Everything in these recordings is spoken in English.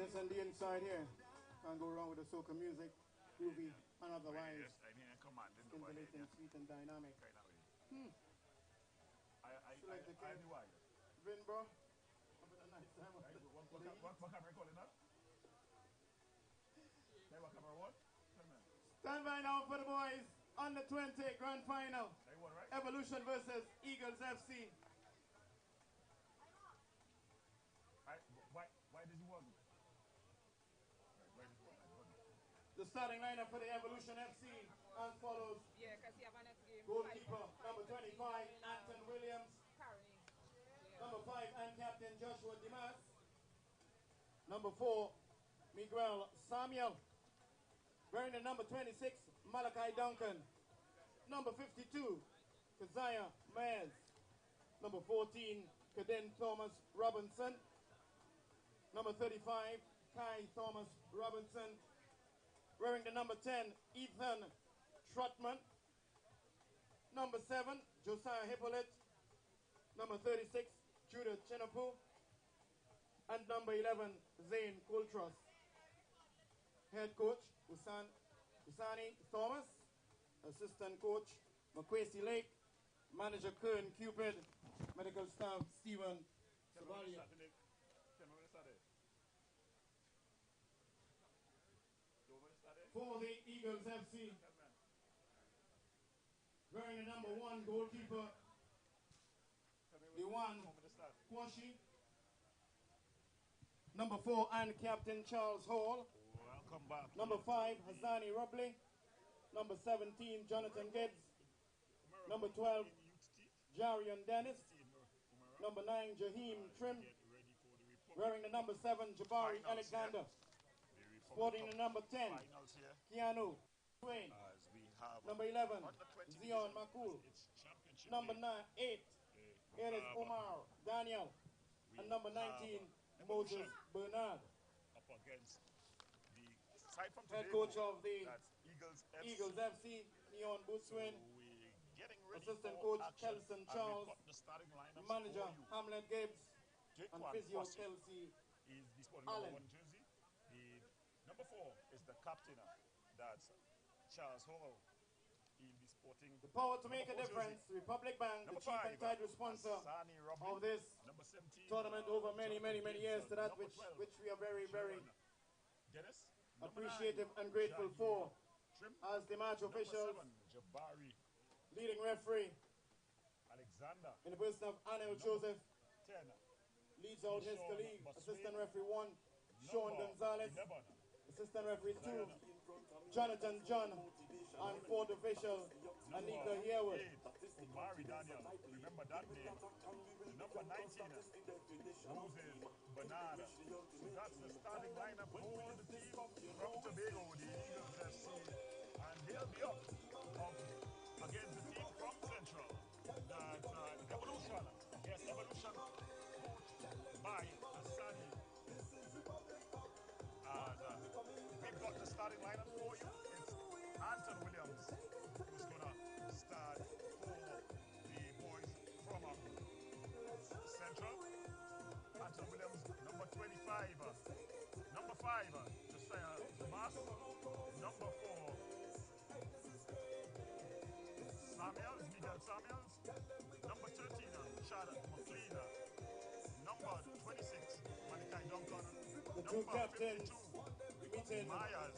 Just on the inside here. Can't go wrong with the soca music. Groovy and otherwise. Stimulating, sweet and dynamic. Vin, bro. Have a nice time. Stand by now for the boys. Under 20 grand final. Evolution versus Eagles FC. Why does he want? The starting lineup for the Evolution FC as follows. Yeah, because you have a next game. Goalkeeper, number 25, Anton Williams. Number 5, and captain Joshua Dimas. Number 4, Miguel Samuel. Wearing the number 26, Malachi Duncan. Number 52, Keziah Mayers. Number 14, Caden Thomas Robinson. Number 35, Kai Thomas Robinson. Wearing the number 10, Ethan Trotman. Number 7, Josiah Hippolyte. Number 36, Judah Chinapu. And number 11, Zane Coultros. Head coach, Usani Thomas. Assistant coach, Makwesi Lake. Manager Kern Cupid. Medical staff, Stephen Savalia. For the Eagles FC, wearing the number 1 goalkeeper, Iwan Kwashi. Number 4, and captain Charles Hall. Welcome back. Number 5, Hassani Robley. Number 17, Jonathan Gibbs. Number 12, Jarion Dennis. Number 9, Jaheem Trim. Wearing the number 7, Jabari Alexander. Sporting the number 10, Keanu Twain. Number 11, Zion Makul. Number 8, Eris Omar Daniel. And number 19, Moses Bernard. Up against the side from head coach of the Eagles FC, Leon Buswin. Assistant coach, Kelson Charles. Manager, Hamlet Gibbs. And physio, Kelsey Allen. Number 4 is the captain, that's Charles Hall. He'll be sporting the power to make a difference. Republic Bank, the chief and title sponsor of this tournament over many years. So that which we are very appreciative and grateful for. As the match officials, leading referee Alexander in the person of Anil Joseph 10 leads out his colleague. Assistant referee 1, Sean Gonzalez. Assistant referee 2, Jonathan John, and 4th official, Anika Herwood. Mari Daniel, remember that name. Number 19, Moses Bernard. So that's the starting lineup for the team from Tobago, the Eagles FC. And they'll be up against the team from Central. That's Evolution. Yes, Evolution, coached by Hassani. We've got the starting lineup for you. It's Anton Williams, who's going to start for the boys from Central. Anton Williams, number 25. Number 5, Josiah Mas. Number 4, Samuels, Miguel Samuels. Number 13, Charlotte McLean. Number 26, Malachi Duncan. The two captains meeting Myers.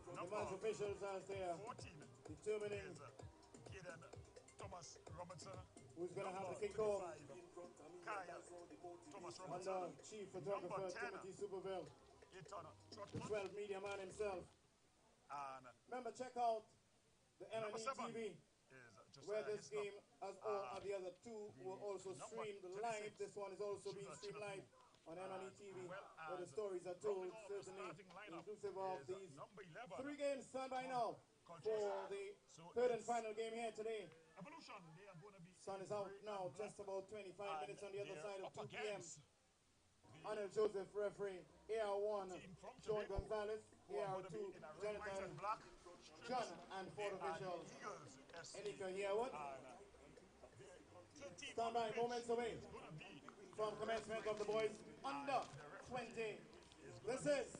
the match officials as they are 14 determining Caden Thomas Robinson. who's going to have the kickoff. Kyle Thomas And Robinson. chief photographer Timothy Superville, the 12 media man himself. And Remember, check out the number 7 M&ETV, is where this Hisnop. game, as all of the other two, were also streamed live. This one is also being streamed live on M&ETV, where the stories are told, certainly inclusive of these 3 games stand by now for the 3rd and final game here today. Evolution, they are going to be Sun is out now, just about 25 minutes on the other side of 2 p.m. against Anil Joseph, referee. AR1, team from Sean Tobago, Gonzalez. who are going to AR2, be in a red, white, Jonathan and black. John, and 4th official, Eagles FC. Anika Herwood. And Stand by, moments away from commencement of the boys under 20 This is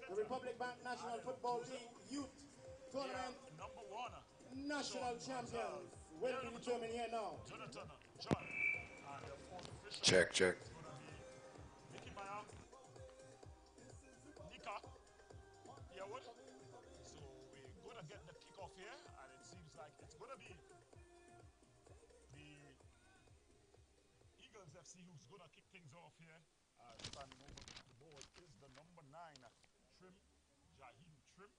the Republic Bank National Football League Youth Tournament. Number 1. National champions will be determined here now. Jonathan, John. And the fourth official. Check. Mickey Maya. Nika. Yearwood. So we're going to get the kickoff here, and it seems like it's going to be the Eagles FC who's going to kick things off here. Standing over the ball is the number 9, Trim, Jaheem Trim.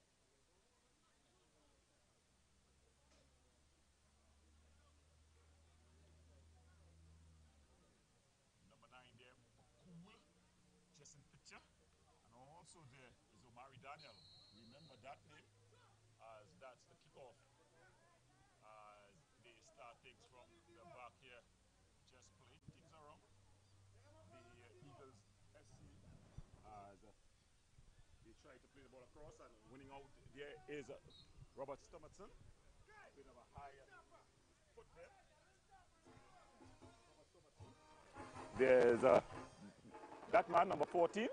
Number 9 there, Cool, just in picture. And also there is Omari Daniel. Remember that name, as that's the kickoff. As they start things from the back here, just play things around. The Eagles FC, as they try to play the ball across, and winning out there is Robert Stomachson. Bit of a high foot there. There's that man, number 14,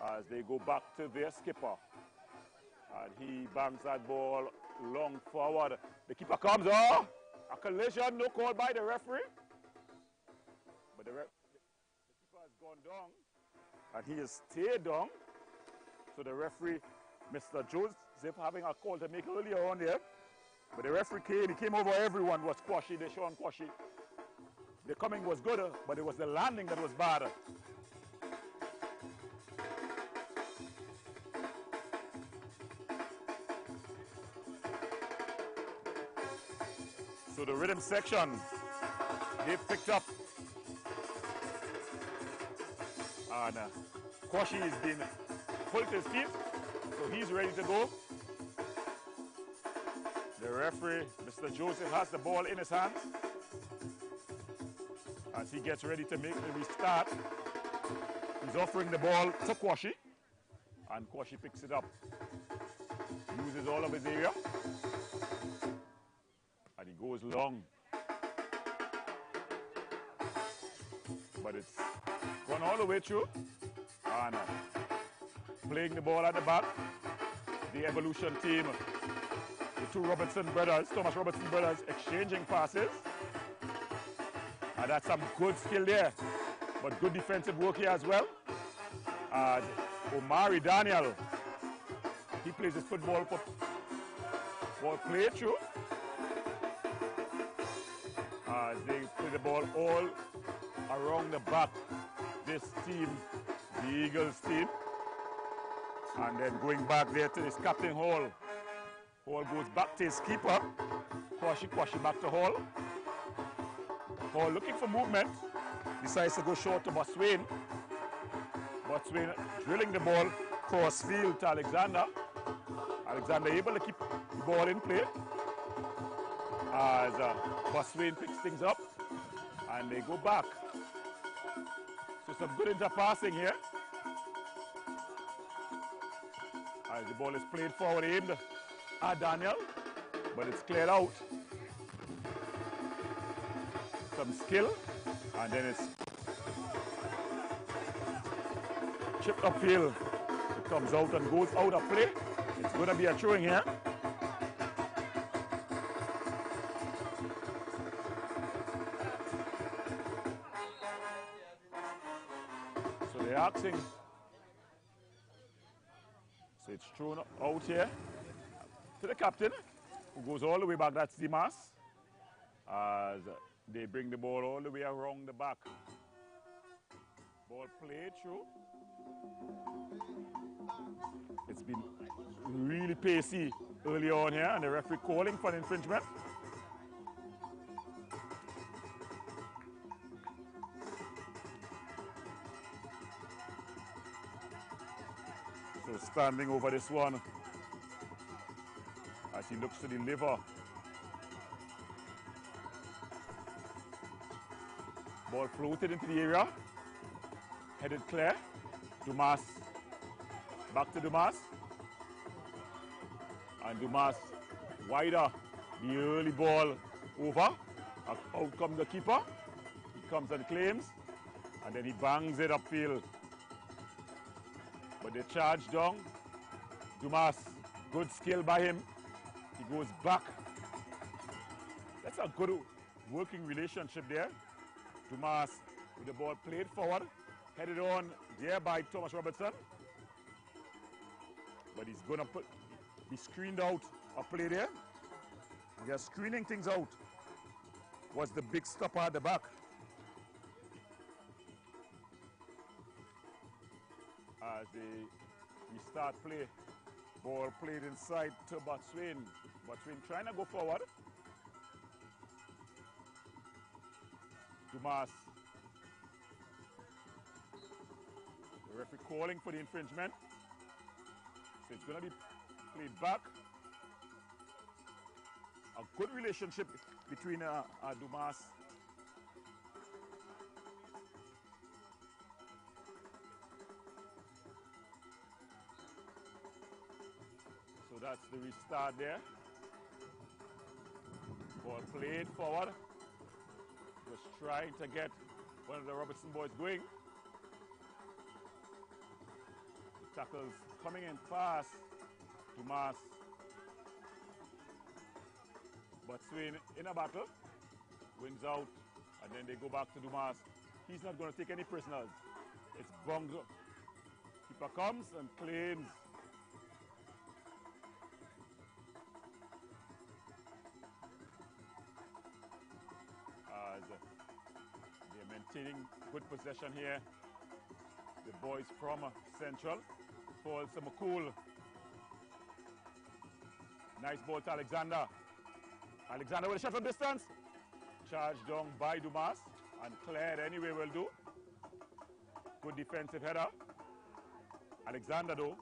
as they go back to their skipper. And he bangs that ball long forward. The keeper comes, a collision, no call by the referee. But the keeper has gone down, and he has stayed down. So the referee, Mr. Joseph, having a call to make earlier on there. But the referee came over everyone, was Quashy, they showed Quashy. The coming was good, but it was the landing that was bad. So the rhythm section, they picked up. And Quashy has been pulled to his feet, so he's ready to go. The referee, Mr. Joseph, has the ball in his hands as he gets ready to make the restart. He's offering the ball to Quashy, and Quashy picks it up. Uses all of his area, and he goes long. But it's gone all the way through, and playing the ball at the back, the Evolution team, the two Thomas Robertson brothers, exchanging passes. And that's some good skill there, but good defensive work here as well. And Omari Daniel, he plays his football for play through. As they play the ball all around the back, this team, the Eagles team. And then going back there to this Captain Hall. Hall goes back to his keeper. Quashy back to Hall. Hall looking for movement. Decides to go short to Boswain. Boswain drilling the ball cross field to Alexander. Alexander able to keep the ball in play. As Boswain picks things up. And they go back. So some good interpassing here. As the ball is played forward, aimed at Daniel, but it's cleared out. Some skill, and then it's chipped upfield. It comes out and goes out of play. It's going to be a throwing here. So they're asking. So it's thrown out here to the captain, who goes all the way back. That's Dimas. As they bring the ball all the way around the back. Ball played through. It's been really pacey early on here, and the referee calling for an infringement. So standing over this one as he looks to deliver. Ball floated into the area, headed clear. Dumas, back to Dumas. And Dumas wider, the early ball over. Out comes the keeper. He comes and claims, and then he bangs it upfield. But they charge down. Dumas, good skill by him. He goes back. That's a good working relationship there. Dumas with the ball played forward. Headed on there by Thomas Robertson. But he's going to be screened out a play there. They're screening things out. Was the big stopper at the back. As they restart play. Ball played inside to Botswain. Botswain trying to go forward. Dumas. The referee calling for the infringement. So it's going to be played back. A good relationship between Dumas. So that's the restart there. Ball played forward. Was trying to get one of the Robertson boys going. The tackles coming in fast. Dumas. Botswain in a battle. Wins out. And then they go back to Dumas. He's not going to take any prisoners. It's Bongo. Keeper comes and claims. As they're maintaining good possession here. The boys from Central. Falls to McCool. Nice ball to Alexander. Alexander with a shot from distance. Charged down by Dumas and cleared anyway will do. Good defensive header. Alexander though,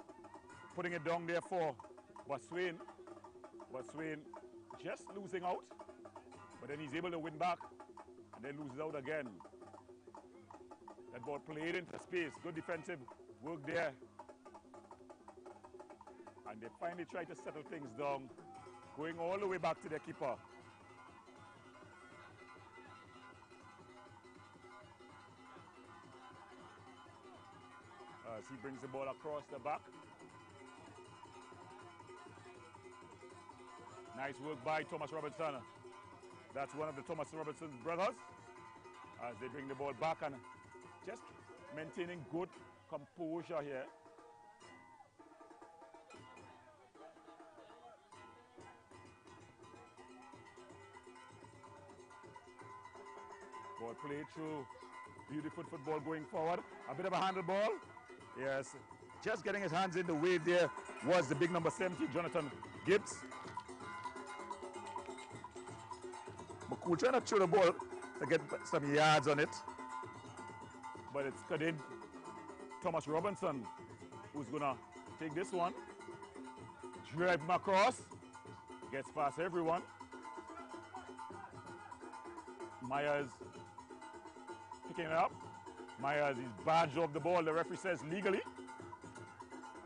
putting it down there for Botswain. Botswain just losing out, but then he's able to win back and then loses out again. That ball played into space. Good defensive work there. And they finally try to settle things down, going all the way back to their keeper. As he brings the ball across the back. Nice work by Thomas Robertson. That's one of the Thomas Robertson brothers. As they bring the ball back and just maintaining good composure here. Ball played through. Beautiful football going forward. A bit of a handle ball. Yes. Just getting his hands in the wave there was the big number 70, Jonathan Gibbs. McCool trying to throw the ball to get some yards on it. But it's Kadin Thomas Robinson who's going to take this one. Drive him across. Gets past everyone. Myers picking it up. Myers is badged off the ball. The referee says legally.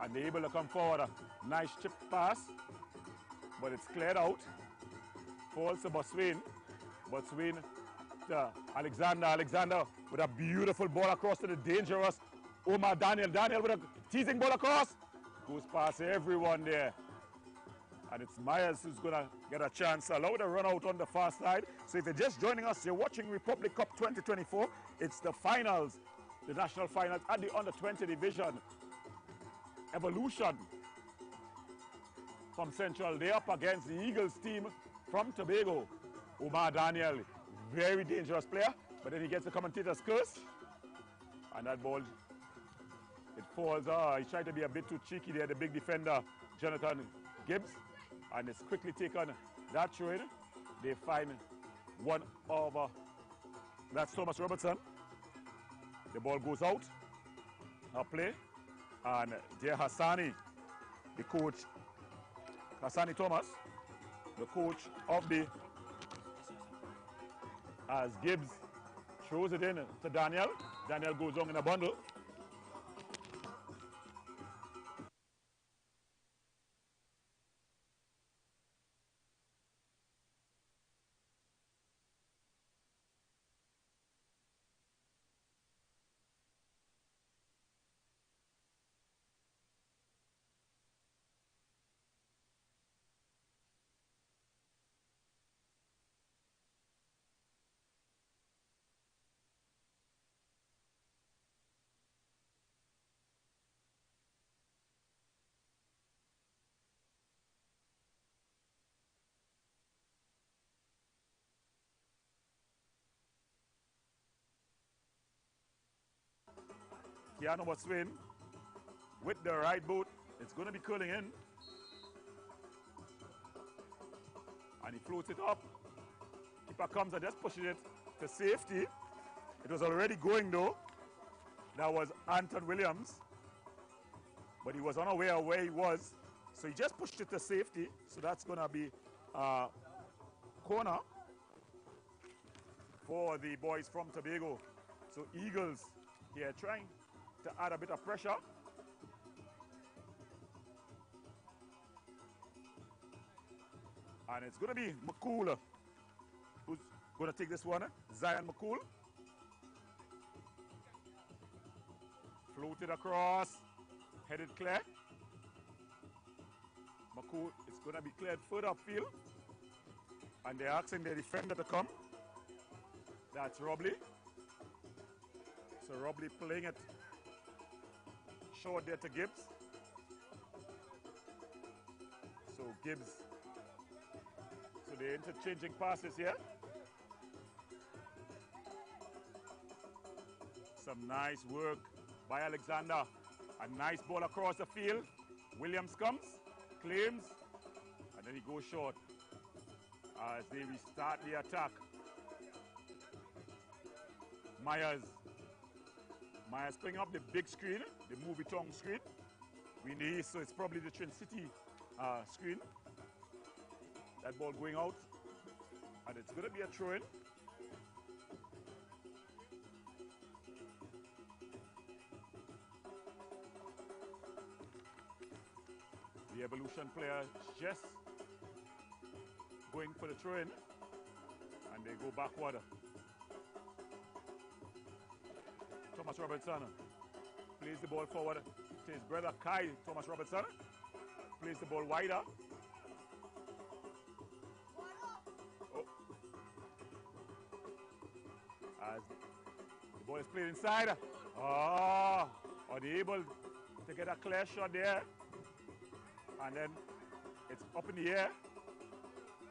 And they're able to come forward. A nice chip pass. But it's cleared out. Falls to Botswain. Botswain to Alexander. Alexander with a beautiful ball across to the dangerous Omar Daniel. Daniel with a teasing ball across. Goes past everyone there. And it's Myers who's going to get a chance. Allow the run out on the far side. So if you're just joining us, you're watching Republic Cup 2024. It's the finals, the national finals at the under-20 division. Evolution from Central. They're up against the Eagles team from Tobago. Omar Daniel, very dangerous player. But then he gets the commentator's curse. And that ball, it falls. He's trying to be a bit too cheeky there, the big defender, Jonathan Gibbs. And it's quickly taken that throw in. They find one over. That's Thomas Robertson. The ball goes out. A play. And there Hassani, the coach, Hassani Thomas, the coach of the, as Gibbs throws it in to Daniel. Daniel goes on in a bundle. Keanu Botswain with the right boot. It's going to be curling in. And he floats it up. Keeper comes and just pushes it to safety. It was already going though. That was Anton Williams. But he was unaware of where he was. So he just pushed it to safety. So that's going to be a corner for the boys from Tobago. So Eagles here trying to add a bit of pressure. And it's going to be McCool who's going to take this one. Zion McCool. Floated across. Headed clear. McCool is going to be cleared further upfield. And they're asking their defender to come. That's Robley. So Robley playing it short there to Gibbs. So Gibbs. So they're interchanging passes here. Some nice work by Alexander. A nice ball across the field. Williams comes, claims, and then he goes short as they restart the attack. Myers playing up the big screen, the movie tongue screen. We're in the east, so it's probably the Trin City screen. That ball going out, and it's going to be a throw-in. The Evolution player just going for the throw-in, and they go backward. Thomas Robertson plays the ball forward to his brother Kai. Thomas Robertson plays the ball wider. Oh. As the ball is played inside. Unable to get a clear shot there. And then it's up in the air.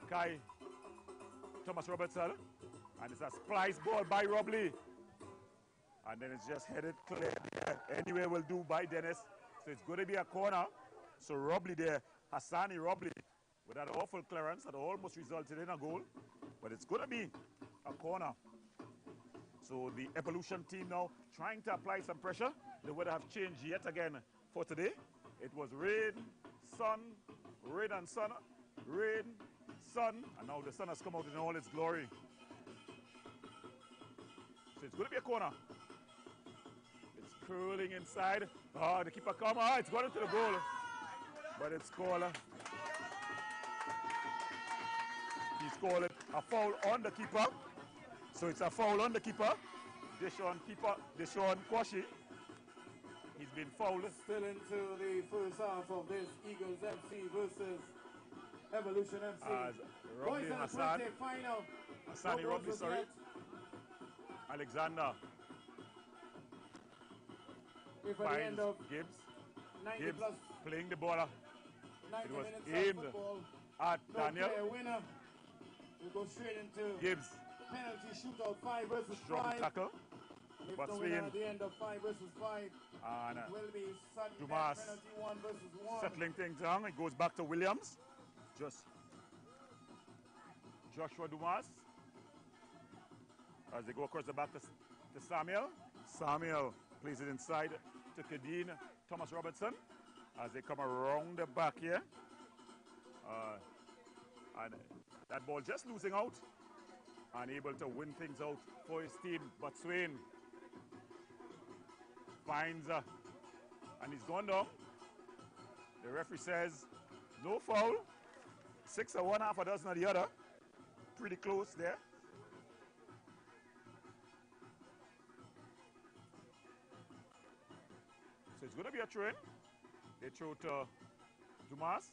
Kai, Thomas Robertson. And it's a splice ball by Robley. And then it's just headed clear. Anyway will do by Dennis. So it's going to be a corner. So Robley there, Hassani Robley, with that awful clearance that almost resulted in a goal. But it's going to be a corner. So the Evolution team now trying to apply some pressure. The weather have changed yet again for today. It was rain, sun, rain and sun, rain, sun, and now the sun has come out in all its glory. So it's going to be a corner. It's curling inside. The keeper come. It's gone into the goal. But it's called. He's called it a foul on the keeper. So it's a foul on the keeper. Deshaun Kwashi. He's been fouled. Still into the first half of this Eagles FC versus Evolution FC. As Robley Hassan. Final. Hassani Robley, sorry. Alexander. If at the end of Gibbs. 90 Gibbs plus playing the ball. 90 It was minutes aimed of football, at no Daniel. player winner. We go straight into Gibbs. penalty shootout 5 versus Strong 5. tackle. If But the swing. winner at the end of 5 versus 5 And will be sudden Dumas penalty 1 versus 1. settling things down. It goes back to Williams. Just Joshua Dumas. As they go across the back to Samuel. Samuel plays it inside to Kadeen Thomas Robertson. As they come around the back here. And that ball just losing out. Unable to win things out for his team. But Swain finds and he's gone down. The referee says no foul. 6 of one, half a dozen of the other. Pretty close there. So it's going to be a throw-in. They throw to Dumas.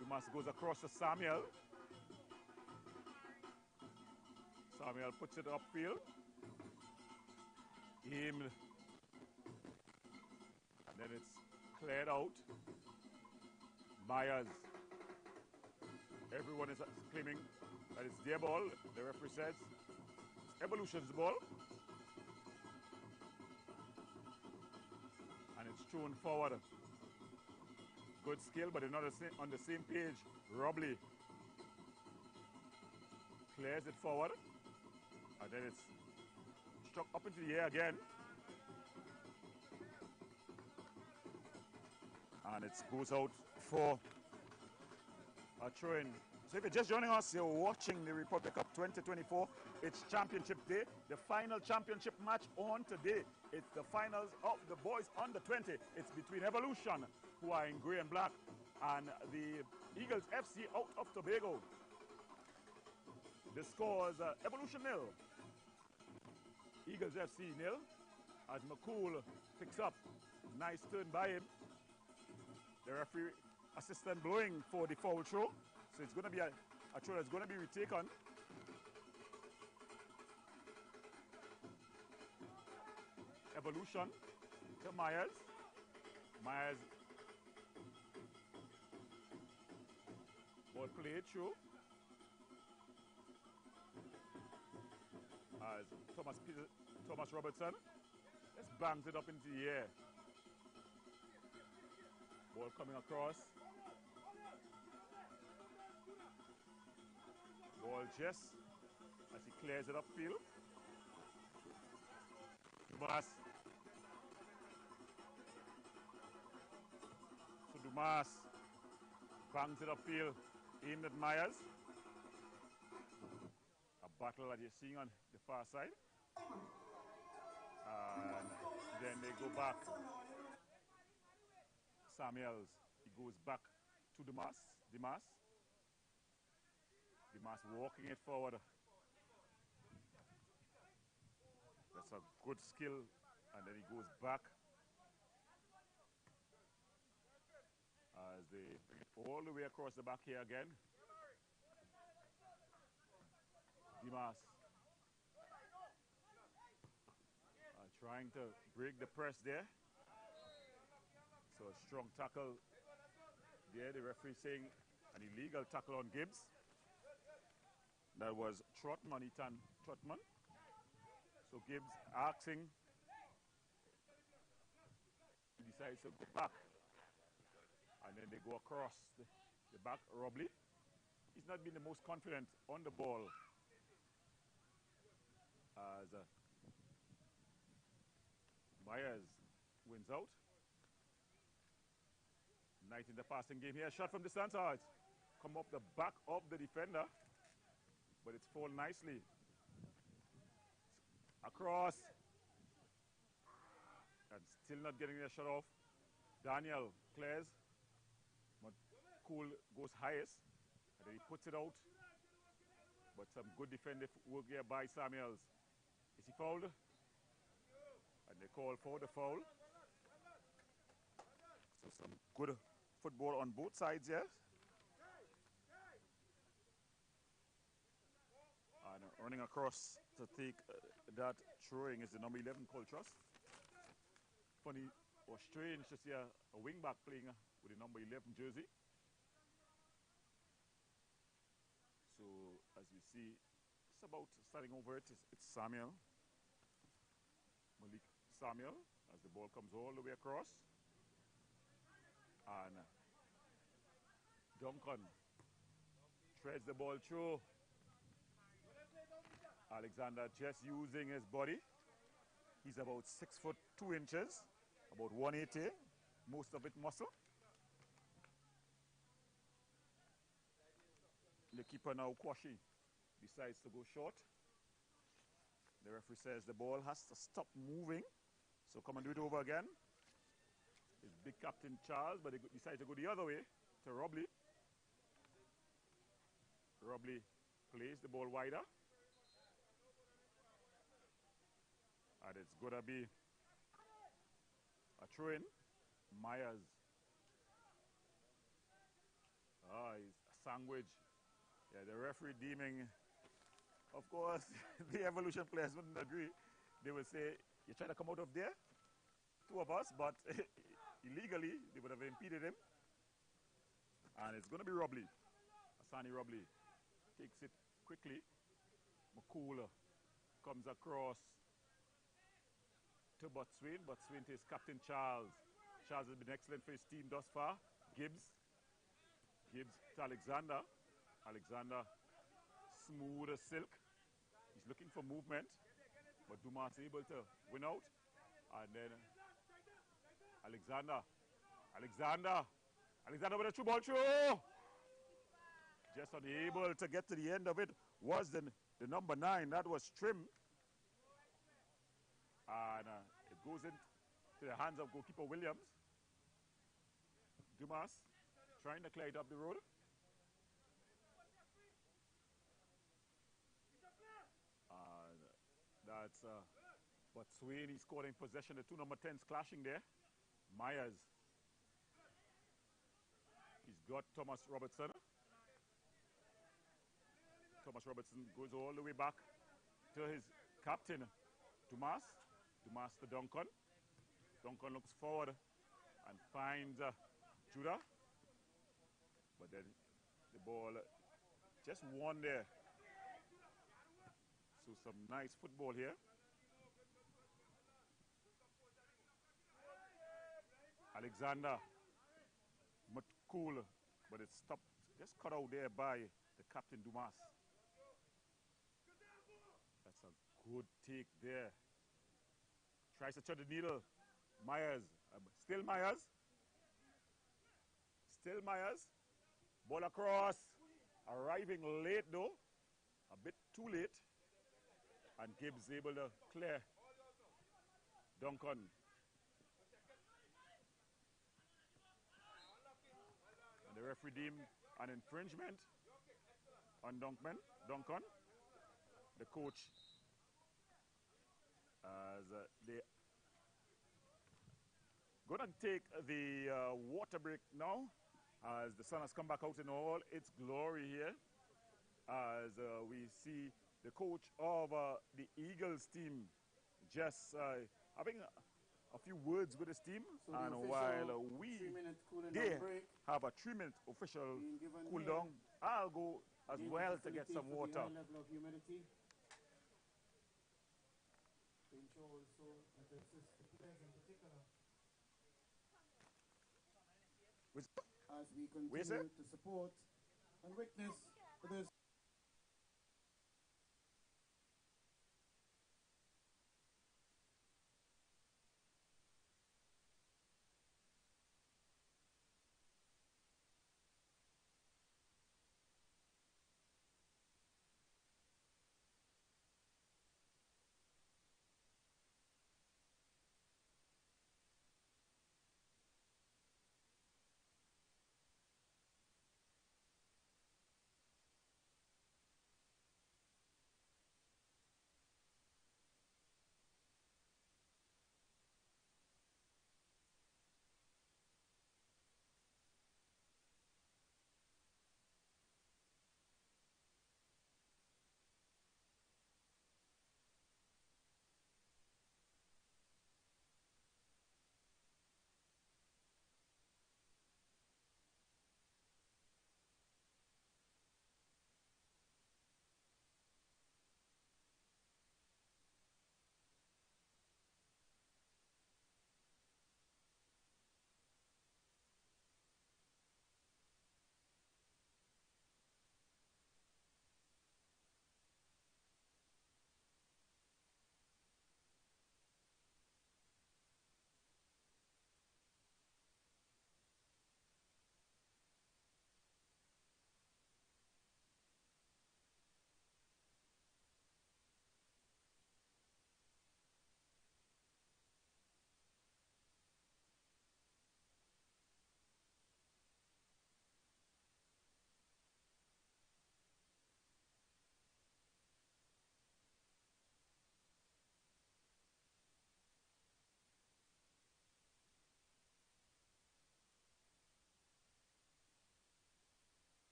Dumas goes across to Samuel. Samuel puts it upfield. Aimed. And then it's cleared out. Myers. Everyone is claiming that it's their ball. The referee says it's Evolution's ball. thrown forward. Good skill, but they're not on the same page. Robley clears it forward, and then it's struck up into the air again. And it goes out for a throw-in. So if you're just joining us, you're watching the Republic Cup 2024. It's championship day, the final championship match on today. It's the finals of the boys under 20. It's between Evolution, who are in grey and black, and the Eagles FC out of Tobago. The score is Evolution 0, Eagles FC 0, as McCool picks up. Nice turn by him. The referee assistant blowing for the foul throw. So it's going to be a throw that's going to be retaken. Evolution to Myers. Myers. Ball played through. As Thomas Robertson just bangs it up into the air. Ball coming across. Ball just as he clears it upfield. Dumas. So Dumas bangs it upfield, aimed at Myers. A battle that you're seeing on the far side. And then they go back. Samuels, he goes back to Dumas. Dumas walking it forward. That's a good skill. And then he goes back. As they bring it all the way across the back here again. Dumas trying to break the press there. So a strong tackle there. The referee saying an illegal tackle on Gibbs. That was Trotman, Ethan Trotman. So Gibbs asking. He decides to go back. And then they go across the back. Robley. He's not been the most confident on the ball. As Myers wins out. Knight in the passing game here. Shot from distance. It's come up the back of the defender. But it's fallen nicely. Across. And still not getting their shot off. Daniel clears. Cool goes highest. And then he puts it out. But some good defensive work here by Samuels. Is he fouled? And they call for the foul. So some good football on both sides here. And running across to take that throwing is the number 11 Coltrus. Funny or strange to see a wing back playing with the number 11 jersey. So as you see, it's about starting over it. It's Samuel. Malik Samuel as the ball comes all the way across. And Duncan threads the ball through. Alexander just using his body. He's about 6'2", about 180, most of it muscle. The keeper now, Kwashi, decides to go short. The referee says the ball has to stop moving. So come and do it over again. It's big Captain Charles, but they decide to go the other way to Robley. Robley plays the ball wider. And it's going to be a throw-in. Myers. He's a sandwich. Yeah, the referee deeming, of course, the Evolution players wouldn't agree. They would say, you try to come out of there, two of us, but illegally, they would have impeded him. And it's going to be Robley. Asani Robley takes it quickly. McCool comes across to Botswain. Botswain takes Captain Charles. Charles has been excellent for his team thus far. Gibbs to Alexander. Alexander, smooth as silk. He's looking for movement, but Dumas able to win out. And then Alexander with a true ball through. Just unable to get to the end of it was the number 9. That was Trim. And it goes into the hands of goalkeeper Williams. Dumas trying to clear it up the road. That's but Swain, he's scored in possession. The two number 10s clashing there. Myers. He's got Thomas Robertson. Thomas Robertson goes all the way back to his captain, Dumas. Dumas to Duncan. Duncan looks forward and finds Judah. But then the ball just won there. So some nice football here. Alexander, much cool, but it's stopped, just cut out there by the captain Dumas. That's a good take there. Tries to thread the needle. Myers, still Myers. Still Myers. Ball across. Arriving late though. A bit too late. And Gibbs able to clear. Duncan. And the referee deemed an infringement on Duncan. The coach, as they gonna take the water break now, as the sun has come back out in all its glory here, as we see the coach of the Eagles team just having a few words with his team, so and while we have a 3-minute official cool down, I'll go as well to get some water. As we continue to support and witness this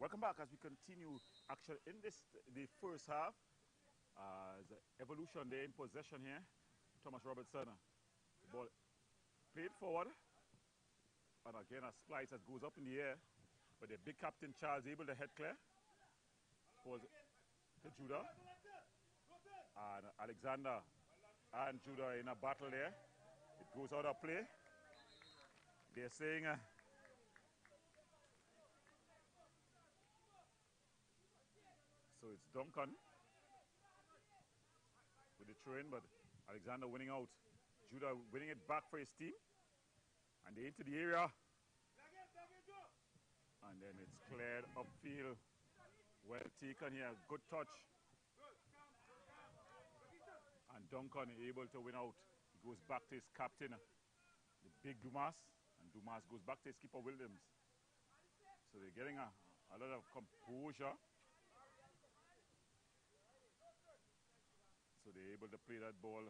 Welcome back as we continue action in the first half. Evolution there in possession here. Thomas Robertson. The ball played forward. And again, a splice that goes up in the air. But the big captain Charles able to head clear. Falls to Judah. And Alexander and Judah in a battle there. It goes out of play. They're saying so it's Duncan with the throw in, but Alexander winning out. Judah winning it back for his team. And they into the area. And then it's cleared upfield. Well taken here. Good touch. And Duncan able to win out. He goes back to his captain, the big Dumas. And Dumas goes back to his keeper Williams. So they're getting a lot of composure. So they're able to play that ball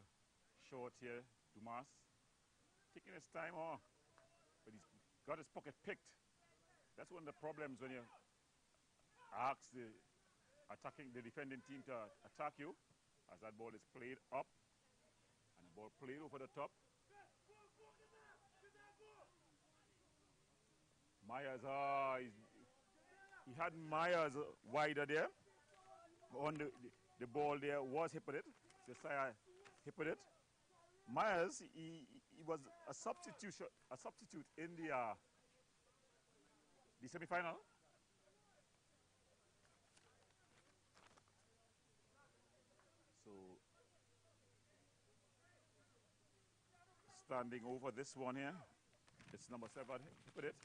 short here. Dumas taking his time off. But he's got his pocket picked. That's one of the problems when you ask the defending team to attack you, as that ball is played up and the ball played over the top. Myers, he had Myers wider there. On the ball there was Hippolyte. Josiah Hippolyte. Myers, he was a substitute in the semi-final. So standing over this one here, it's number 7, Hippolyte.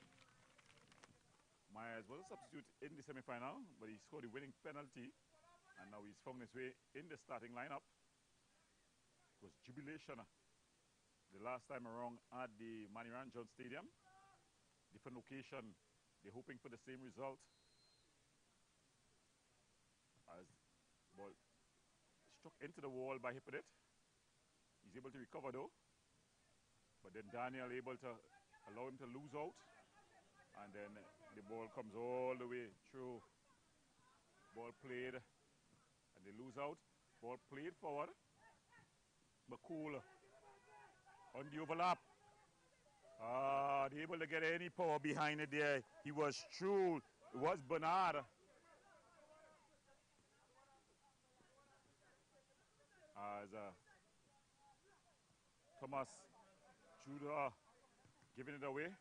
Myers was a substitute in the semi-final, but he scored the winning penalty, and now he's found his way in the starting lineup. It was jubilation the last time around at the Maniran John Stadium. Different location, they're hoping for the same result. As ball struck into the wall by Hippolyte. He's able to recover though. But then Daniel able to allow him to lose out. And then the ball comes all the way through. Ball played. And they lose out. Ball played forward. McCool on the overlap. They able to get any power behind it there. He was true. It was Bernard. As Thomas Judah giving it away.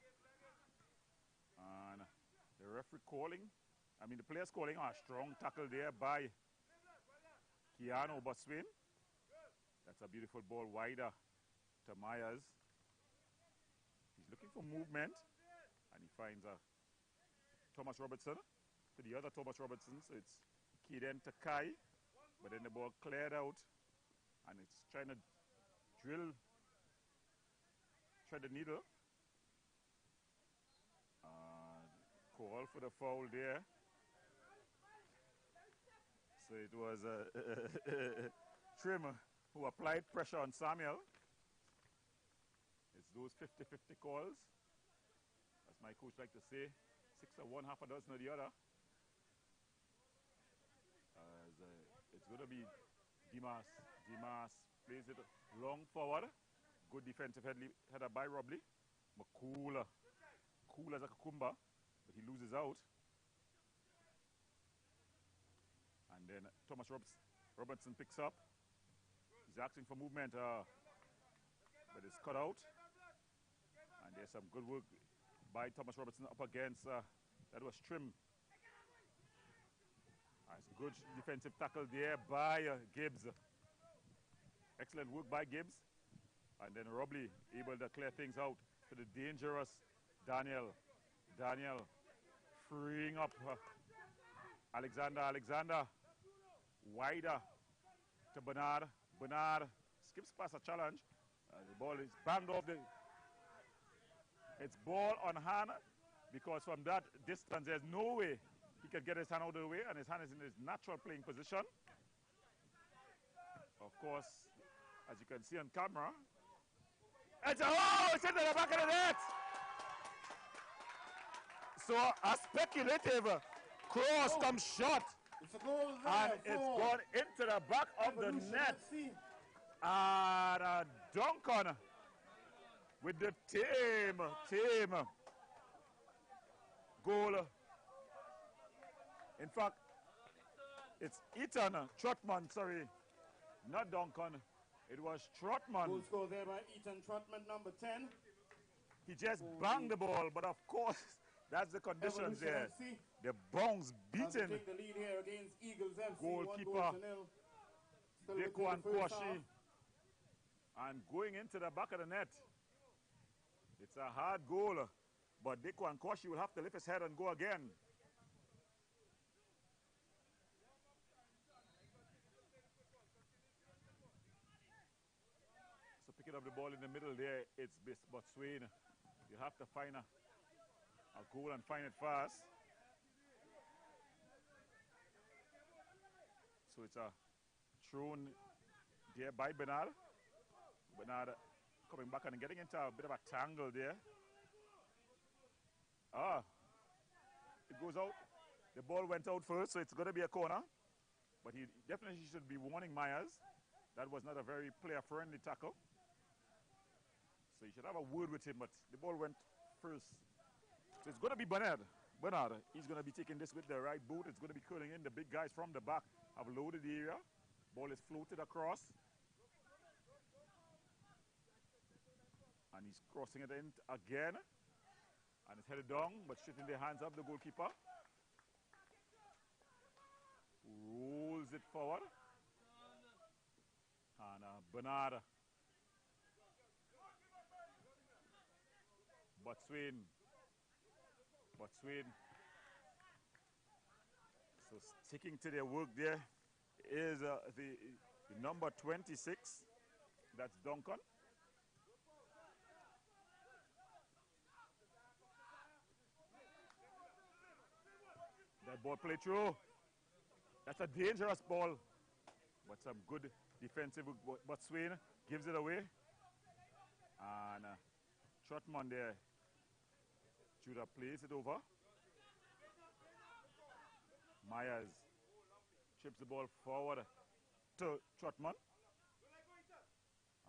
And the referee calling. The players calling a strong tackle there by Keanu Boswin. That's a beautiful ball wider to Myers. He's looking for movement, and he finds Thomas Robertson to the other Thomas Robertson. So it's Kaden to Kai, but then the ball cleared out, and it's trying to thread the needle. Call for the foul there. So it was Trim who applied pressure on Samuel. It's those 50-50 calls. As my coach like to say, 6 of one, half a dozen of the other. It's going to be Dimas. Dimas plays it long forward. Good defensive header by Robley. McCool. Cool as a cucumber, but he loses out. And then Thomas Robertson picks up. He's asking for movement, but it's cut out. And there's some good work by Thomas Robertson up against, that was Trim. Nice, good defensive tackle there by Gibbs. Excellent work by Gibbs. And then Robley able to clear things out to the dangerous Daniel. Daniel freeing up Alexander. Wider to Bernard. Bernard skips past a challenge. The ball is banged off. It's ball on hand, because from that distance there's no way he could get his hand out of the way, and his hand is in his natural playing position. Of course, as you can see on camera, it's into the back of the net. So a speculative cross comes shot. It's a goal there. And it's gone into the back of the net. And Duncan with the team goal. In fact, it's Ethan Trotman, sorry, not Duncan. It was Trotman. Goal score there by Ethan Trotman, number 10. He just banged the ball, but of course, that's the conditions there. The bounce beaten. Take the lead here against Eagles FC. Goalkeeper Dekwan Kwashi. And going into the back of the net. It's a hard goal, but Dekwan Kwashi will have to lift his head and go again. So picking up the ball in the middle there, it's Botswana. You have to find a goal and find it fast. So it's a thrown there by Bernard. Bernard coming back and getting into a bit of a tangle there. It goes out. The ball went out first, so it's going to be a corner. But he definitely should be warning Myers. That was not a very player-friendly tackle. So you should have a word with him, but the ball went first. So it's going to be Bernard. Bernard, he's going to be taking this with the right boot. It's going to be curling in. The big guys from the back have loaded the area. Ball is floated across. And he's crossing it in again. And it's headed down, but straight in the hands of the goalkeeper. Rolls it forward. And Bernard. Botswana. So sticking to their work there is the number 26. That's Duncan. That ball play through. That's a dangerous ball. But some good defensive. Botswana gives it away. And Trotman there. Judah plays it over. Myers chips the ball forward to Trotman.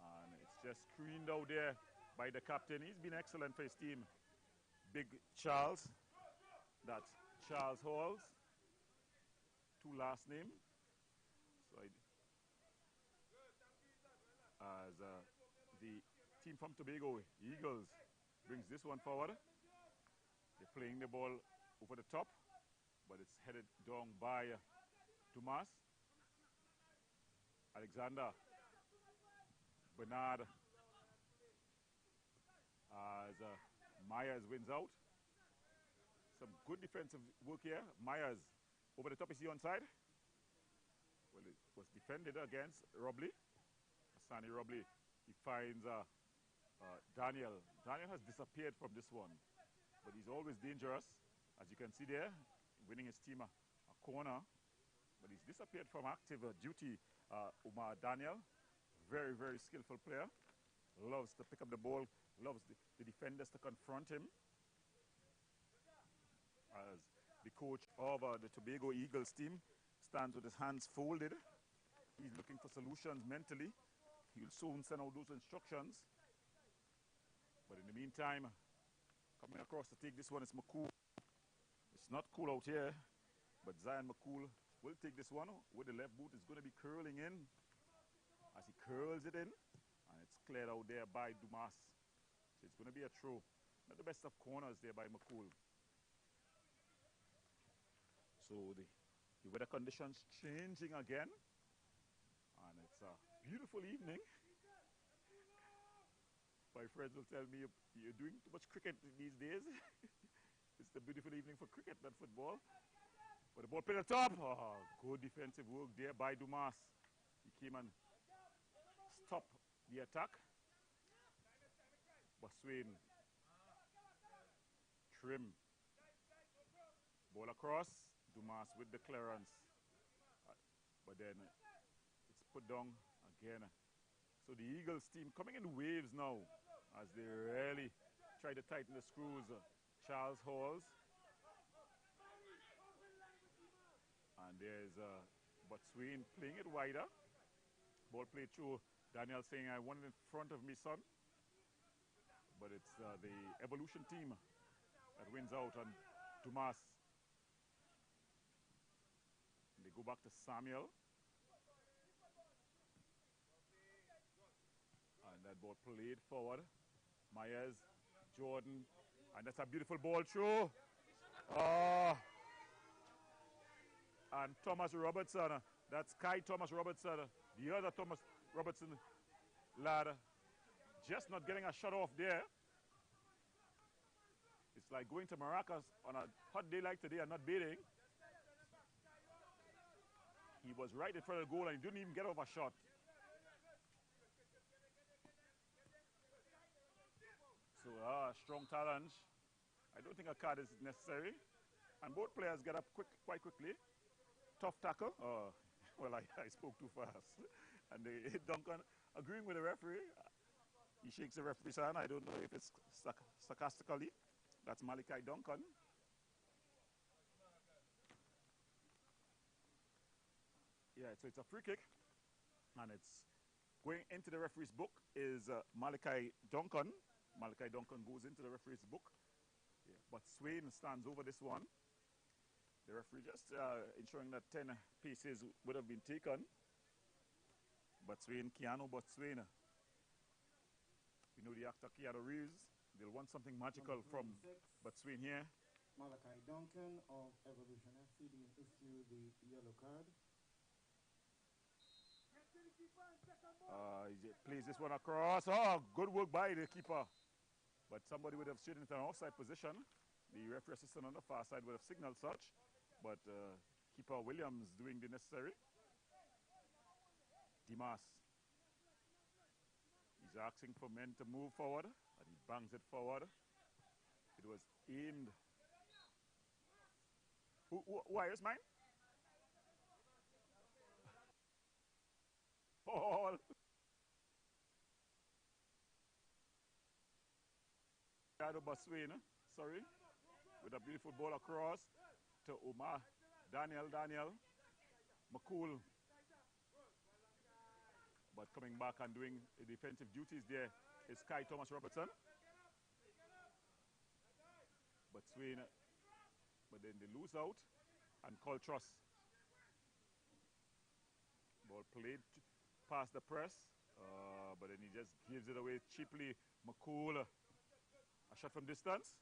And it's just screened out there by the captain. He's been excellent for his team. Big Charles. That's Charles Halls. 2 last name. So as the team from Tobago, Eagles, brings this one forward. They're playing the ball over the top, but it's headed down by Dumas. Alexander. Bernard. As Myers wins out. Some good defensive work here. Myers over the top. Is he onside? Well, it was defended against Robley. Asani Robley. He finds Daniel. Daniel has disappeared from this one, but he's always dangerous. As you can see there, winning his team a corner, but he's disappeared from active duty. Umar Daniel, very, very skillful player. Loves to pick up the ball, loves the defenders to confront him. As the coach of the Tobago Eagles team stands with his hands folded. He's looking for solutions mentally. He'll soon send out those instructions. But in the meantime, coming across to take this one is McCool. It's not cool out here, but Zion McCool will take this one with the left boot. It's going to be curling in. As he curls it in, and it's cleared out there by Dumas. So it's going to be a throw. Not the best of corners there by McCool. So the weather conditions changing again. And it's a beautiful evening. My friends will tell me you're doing too much cricket these days. It's a beautiful evening for cricket, not football. But the ball played at the top. Oh, good defensive work there by Dumas. He came and stopped the attack. Botswana. Trim. Ball across. Dumas with the clearance. But then it's put down again. So the Eagles team coming in waves now as they really try to tighten the screws. Charles Halls. And there's Botswain playing it wider. Ball played through. Daniel saying, I want it in front of me, son. But it's the Evolution team that wins out on Dumas. And they go back to Samuel. And that ball played forward. Myers, Jordan. And that's a beautiful ball through. And Thomas Robertson. That's Kai Thomas Robertson. The other Thomas Robertson lad. Just not getting a shot off there. It's like going to Maracas on a hot day like today and not bathing. He was right in front of the goal and he didn't even get off a shot. So, strong challenge. I don't think a card is necessary. And both players get up quite quickly. Tough tackle. Well, I spoke too fast. And Duncan, agreeing with the referee, he shakes the referee's hand. I don't know if it's sarcastically. That's Malachi Duncan. Yeah, so it's a free kick. And it's going into the referee's book is Malachi Duncan. Malachi Duncan goes into the referee's book. Yeah, but Swain stands over this one. The referee just ensuring that 10 pieces would have been taken. Botswain, Keanu Botswain. We know the actor Keanu Reeves. They'll want something magical from Botswain here. Malachi Duncan of Evolution FC being issued the yellow card. He plays this one across. Oh, good work by the keeper. But somebody would have stood into an offside position. The referee assistant on the far side would have signaled such. But keeper Williams doing the necessary. Dimas. He's asking for men to move forward. And he bangs it forward. It was aimed. Why is mine? Ball. Botswain, sorry, with a beautiful ball across to Omar. Daniel. McCool. But coming back and doing the defensive duties there is Kai Thomas Robertson. Botswain, but then they lose out and Coltrus. Ball played past the press, but then he just gives it away cheaply. McCool, a shot from distance.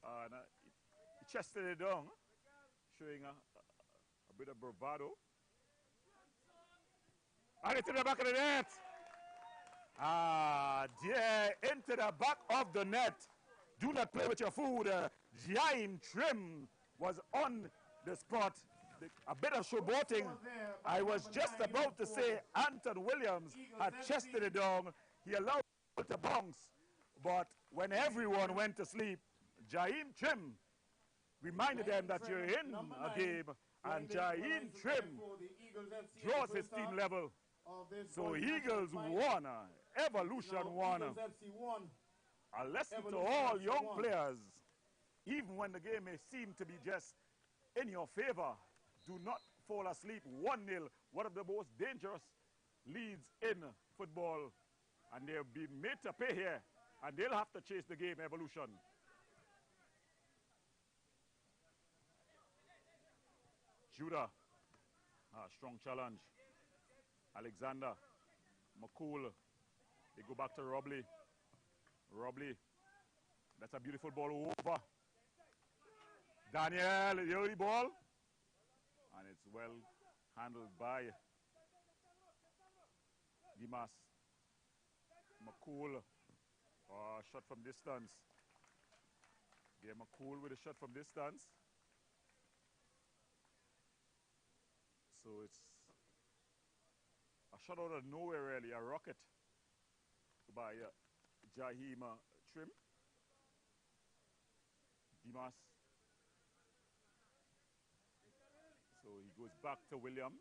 And he chested it down, showing a bit of bravado. And it's in the back of the net. Dear, into the back of the net. Do not play with your food. Jaime Trim was on the spot. A bit of showboating. I was just about to say Anton Williams had chested it down. He allowed it to bounce. But when everyone went to sleep, Jaime Trim reminded them that you're in a game. And Jaime Trim draws his team level. So Eagles won. Evolution won. A lesson to all young players. Even when the game may seem to be just in your favor, do not fall asleep. 1-0, one of the most dangerous leads in football. And they'll be made to pay here. And they'll have to chase the game, Evolution. Judah, strong challenge. Alexander, McCool. They go back to Robley. That's a beautiful ball over. Daniel, the early ball. And it's well handled by Dimas. McCool. Shot from distance. Yeah, McCool with a shot from distance. So it's a shot out of nowhere, really. A rocket by Jaime Trim. Dimas. So he goes back to Williams.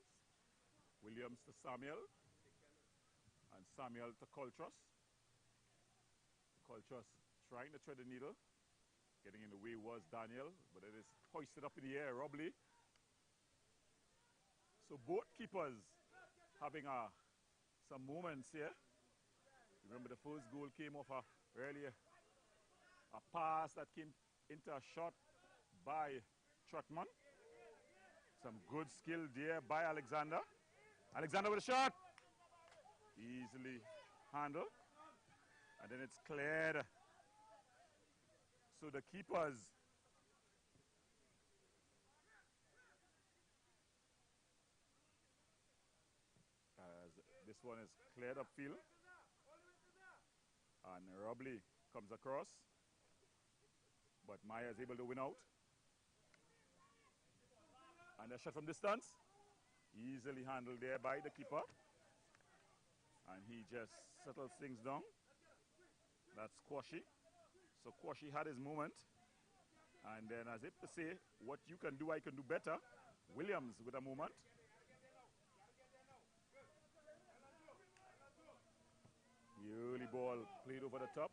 Williams to Samuel. And Samuel to Coltrus. Coltrus trying to thread the needle. Getting in the way was Daniel, but it is hoisted up in the air. Robley So both keepers having some moments here. Remember the first goal came off earlier. A pass that came into a shot by Trotman. Some good skill there by Alexander. Alexander with a shot. Easily handled. And then it's cleared. So the keepers this one is cleared upfield. And Robley comes across. But Maya is able to win out. And a shot from distance. Easily handled there by the keeper. And he just settles things down. That's Quashi. So Quashi had his moment. And then as if to say, what you can do, I can do better. Williams with a moment. The early ball played over the top.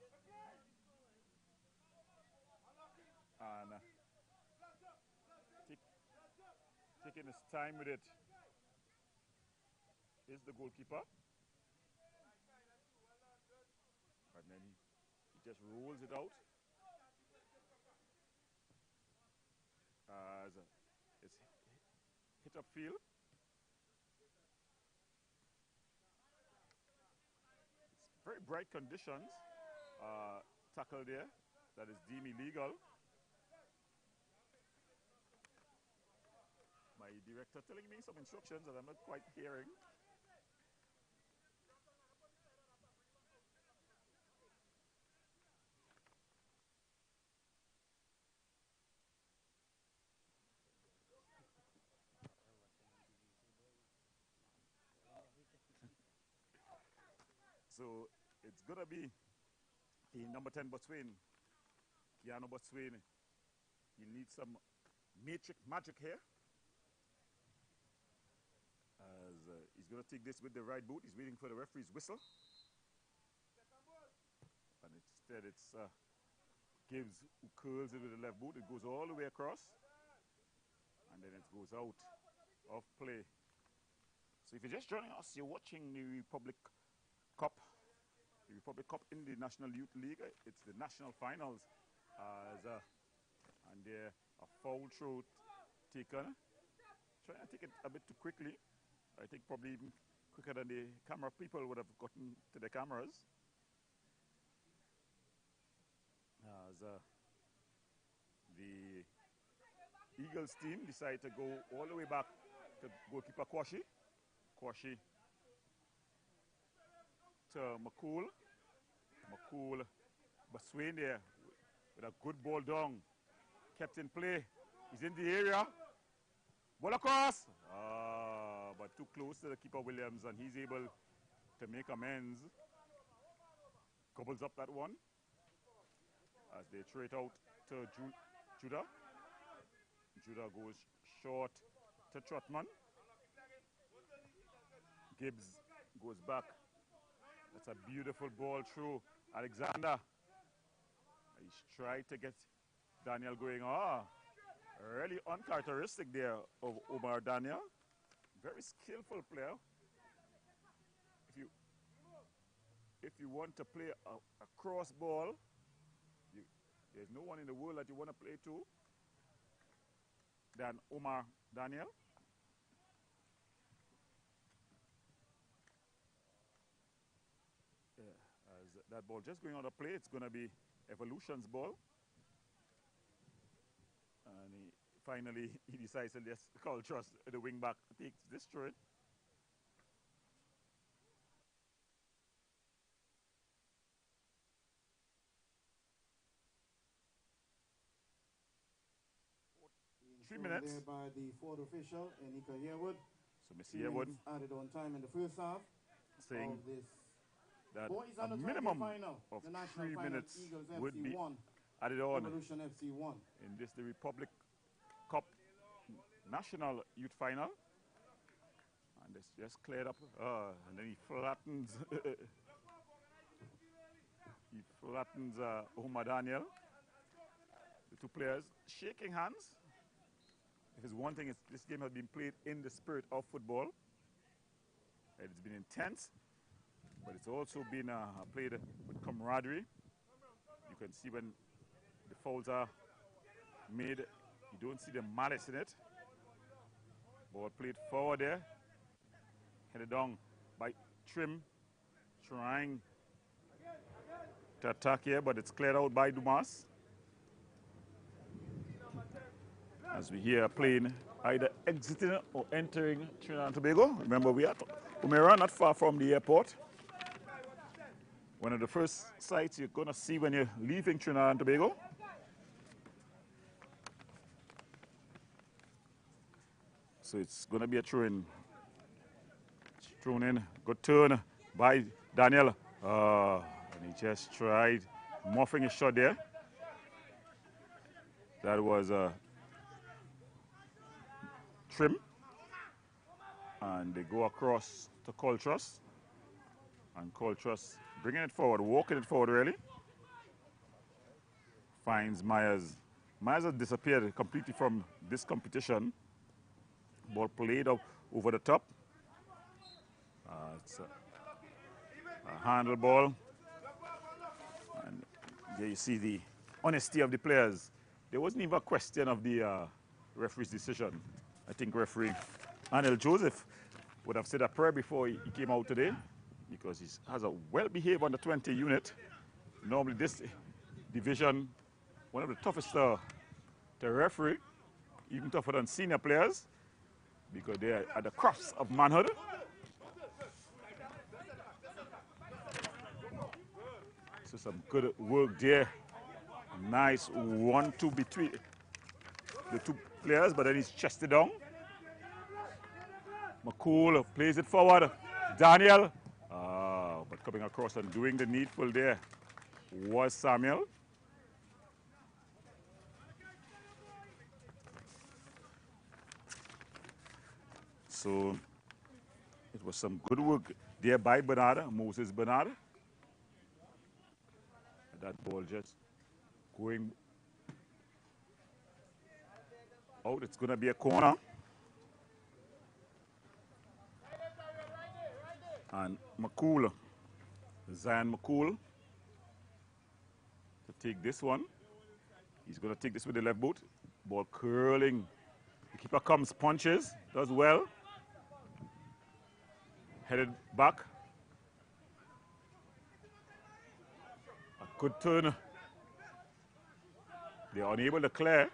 And taking his time with it is the goalkeeper. And then he just rolls it out. As it's hit upfield. It's very bright conditions. Tackle there that is deemed illegal. My director telling me some instructions that I'm not quite hearing. So it's going to be the number 10 Botswain, Keanu Botswain. He needs some matrix magic here. As he's going to take this with the right boot. He's waiting for the referee's whistle. And instead it's Gibbs who curls it with the left boot. It goes all the way across. And then it goes out of play. So if you're just joining us, you're watching the Republic Cup. The Republic Cup in the National Youth League. It's the national finals. And there a foul throw taken. Trying to take it a bit too quickly. I think probably even quicker than the camera people would have gotten to the cameras. As the Eagles team decide to go all the way back to goalkeeper Quashi. Quashi to McCool. McCool, Botswain there with a good ball down. Kept in play. He's in the area. Ball across. But too close to the keeper Williams, and he's able to make amends. Gobbles up that one. As they throw it out to Judah. Judah goes short to Trotman. Gibbs goes back. That's a beautiful ball through Alexander. He's tried to get Daniel going. Really uncharacteristic there of Omar Daniel. Very skillful player. If you want to play a cross ball, there's no one in the world that you want to play to than Omar Daniel. As that ball just going out of play, it's going to be Evolution's ball. And finally, he decides to just call trust the wing back takes this throw it. Three minutes. There by the fourth official, Enika Yearwood. So Mr. Yearwood added on time in the first half. Saying of this that a minimum final, of the national 3 final, minutes Eagles would FC be 1, added on Evolution FC 1. in this the Republic Cup National Youth Final. And it's just cleared up. And then he flattens Omar Daniel. The two players shaking hands. if it's one thing, this game has been played in the spirit of football. It's been intense, but it's also been played with camaraderie. You can see when the fouls are made, you don't see the malice in it. Ball played forward there, headed down by Trim, trying to attack here, but it's cleared out by Dumas. As we hear a plane either exiting or entering Trinidad and Tobago. Remember, we are at Umera, not far from the airport. One of the first sights you're going to see when you're leaving Trinidad and Tobago. So it's going to be a throw-in. Thrown in. Good turn by Daniel. And he just tried muffing his shot there. That was Trim. And they go across to Coltrus. And Coltrus bringing it forward, walking it forward really. Finds Myers. Myers has disappeared completely from this competition. Ball played up over the top. It's a handle ball. And there you see the honesty of the players. There wasn't even a question of the referee's decision. I think referee Anel Joseph would have said a prayer before he came out today, because he has a well-behaved under 20 unit. Normally this division, one of the toughest to referee, even tougher than senior players, because they are at the crafts of manhood. So some good work there. Nice 1-2 between the two players, but then he's chested down. McCool plays it forward. Daniel, but coming across and doing the needful there was Samuel. So it was some good work there by Bernard, Moses Bernard. That ball just going out. It's going to be a corner. And McCool, Zion McCool, to take this one. He's going to take this with the left boot. Ball curling. The keeper comes, punches, does well. Headed back. A good turn. They're unable to clear.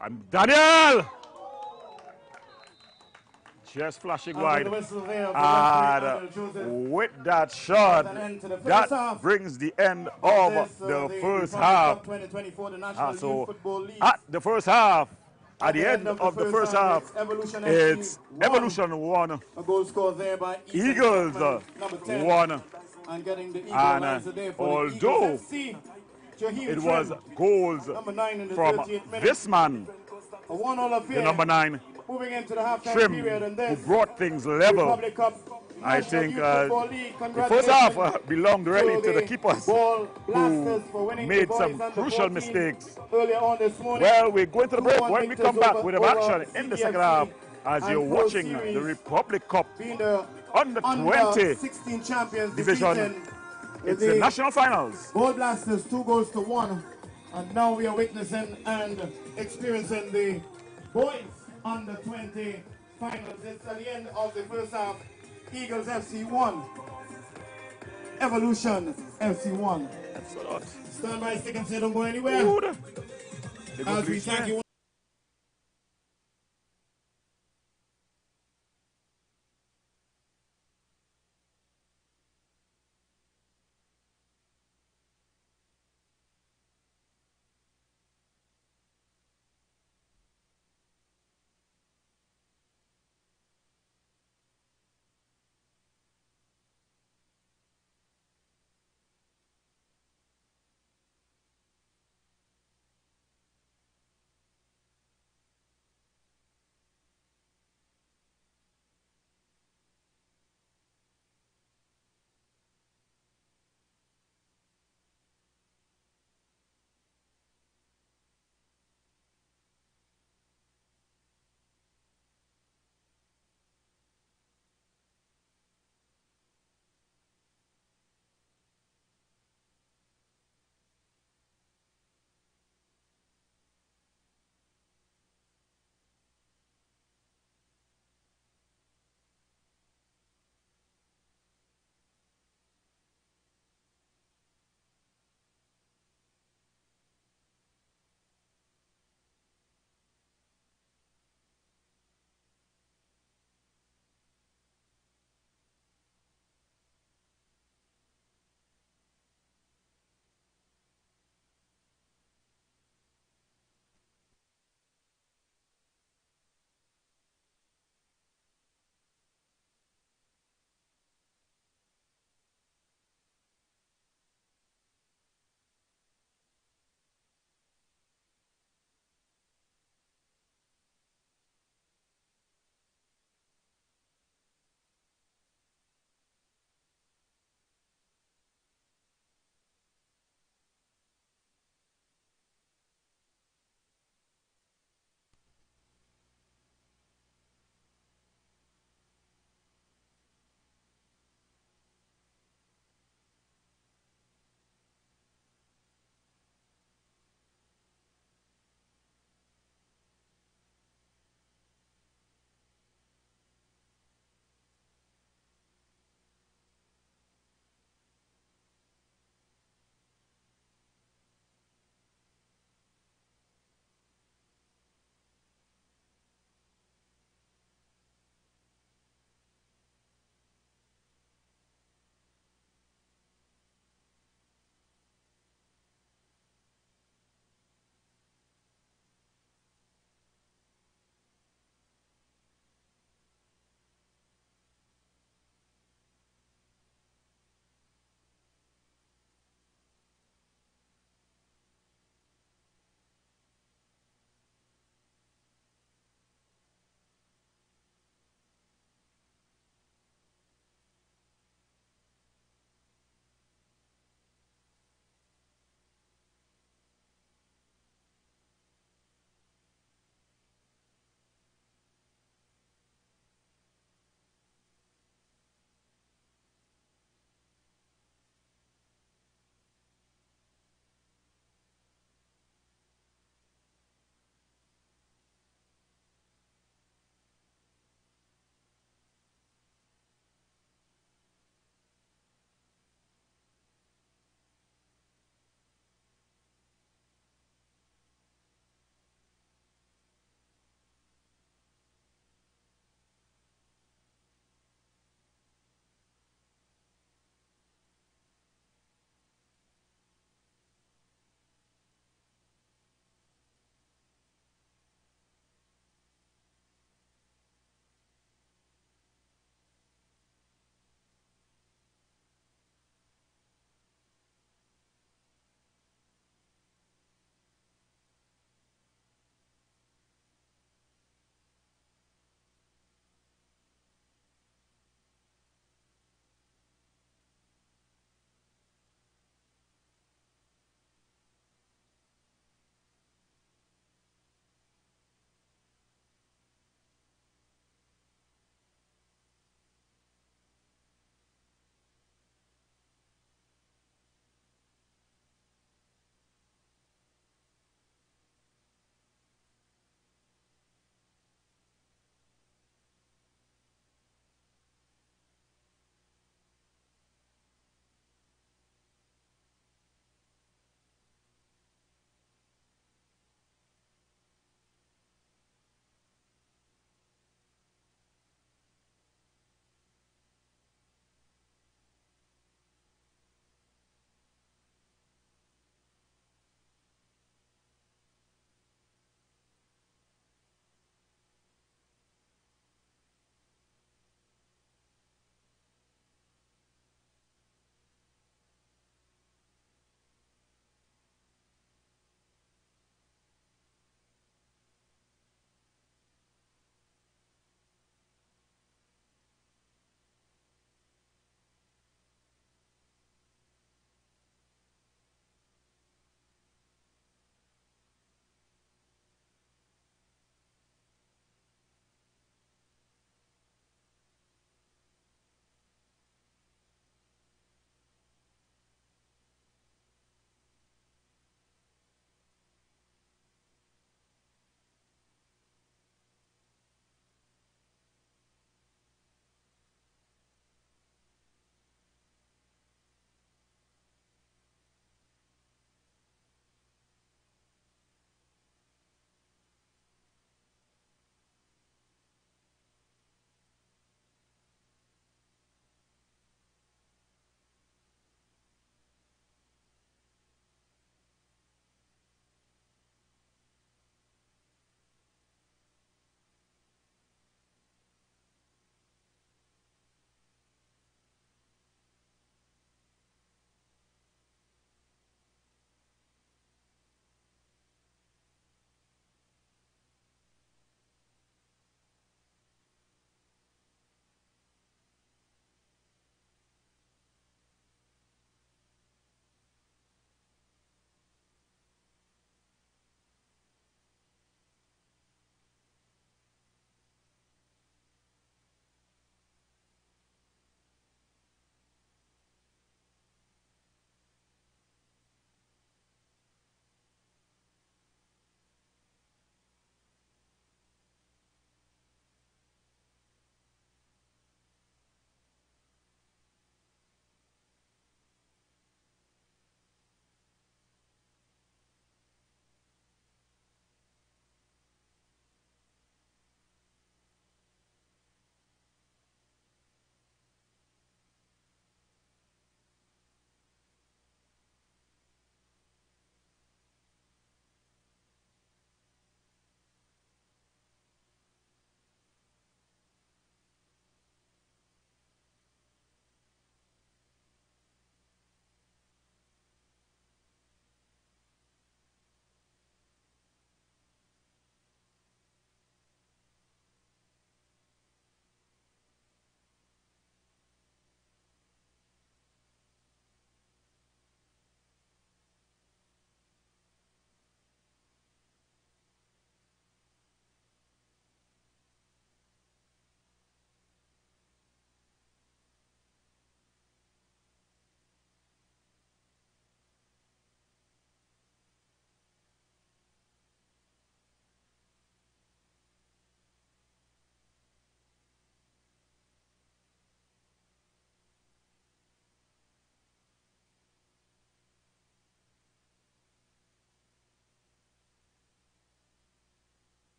And Daniel! Just flashing wide. And with that shot, that brings the end of the first half. So at the first half, at the end of the first half, it's Evolution 1, Eagles 1. And although it was goals from this man, the number 9, Trim, who brought things level. I think the first half belonged really to the keepers, who made some crucial mistakes. Well, we're going to the break. When we come back with action in the second half, as you're watching the Republic Cup under 20 division, it's the national finals. Ball Blasters 2-1, and now we are witnessing and experiencing the boys under 20 finals. It's at the end of the first half. Eagles FC 1, Evolution FC 1. Stand by, stick and say, don't go anywhere. As we thank you.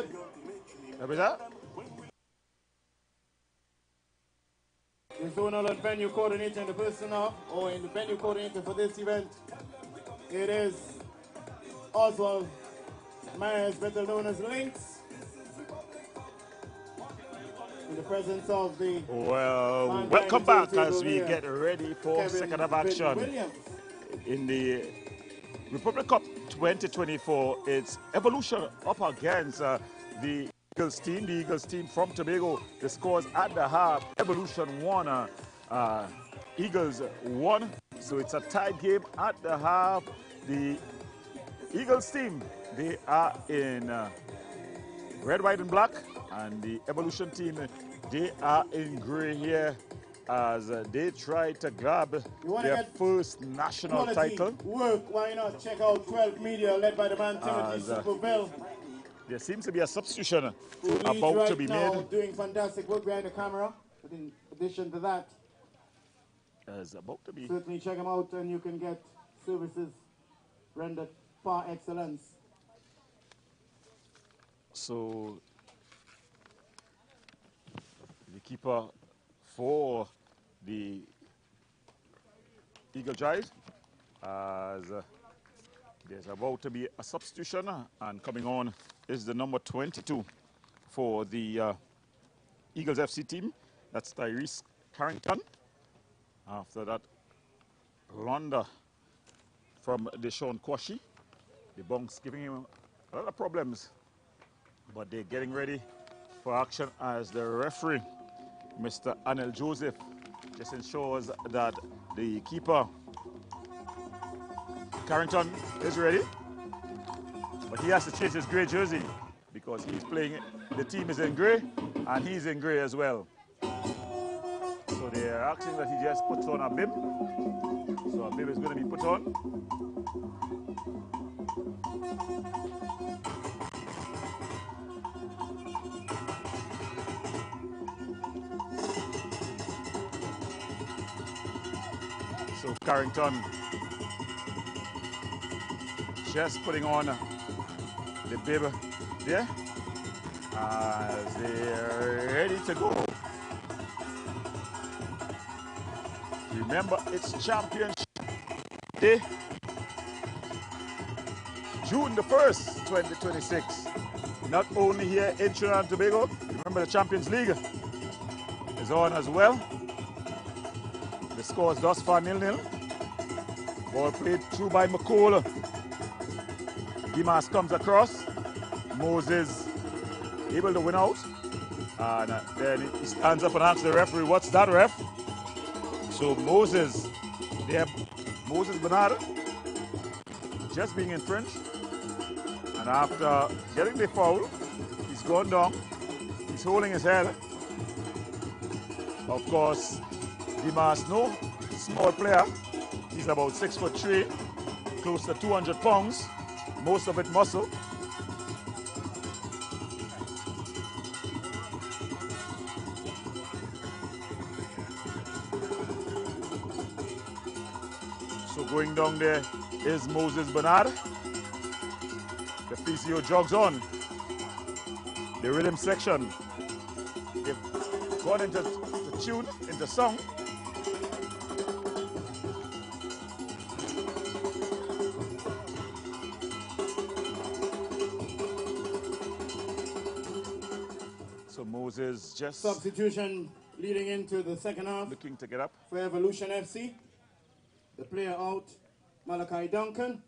forward. What was that? The zonal and venue coordinator in the personnel, or in the venue coordinator for this event, it is Oswald Myers, better known as Lynx, in the presence of the... Well, welcome back as we get ready for second of action in the Republic Cup 2024. It's Evolution up against the Eagles team. The Eagles team from Tobago. The scores at the half: Evolution 1, Eagles 1. So it's a tied game at the half. The Eagles team, they are in red, white, and black, and the Evolution team, they are in gray here as they try to grab their first national title. Work, why not check out 12 Media, led by the man Timothy Superville. There seems to be a substitution about to be made. Doing fantastic work behind the camera. But in addition to that, about to be. Certainly check him out, and you can get services rendered par excellence. So the keeper for the Eagle Giant, as there's about to be a substitution, and coming on is the number 22 for the Eagles FC team. That's Tyrese Carrington. After that, Ronda from Deshaun Kwashi. The bunks giving him a lot of problems, but they're getting ready for action as the referee, Mr. Anel Joseph, just ensures that the keeper, Carrington, is ready. But he has to change his grey jersey because he's playing, the team is in grey and he's in grey as well. So they're asking that he just puts on a bib. So a bib is going to be put on. So Carrington just putting on the bib there as they're ready to go. Remember, it's Championship Day, June the 1st, 2026. Not only here in Trinidad and Tobago, remember the Champions League is on as well. The score is thus far 0-0. Ball played through by McCall. Dimas comes across. Moses able to win out. And then he stands up and asks the referee, "What's that, ref?" So Moses, Moses Bernard, just being infringed. And after getting the foul, he's gone down. He's holding his head. Of course, Dimas, no small player. He's about 6'3", close to 200 pounds, most of it muscle. So going down there is Moses Bernard. The physio jogs on. The rhythm section, they've gone into the tune, into song. So Moses just substitution leading into the second half. Looking to get up. For Evolution FC. The player out, Malachi Duncan,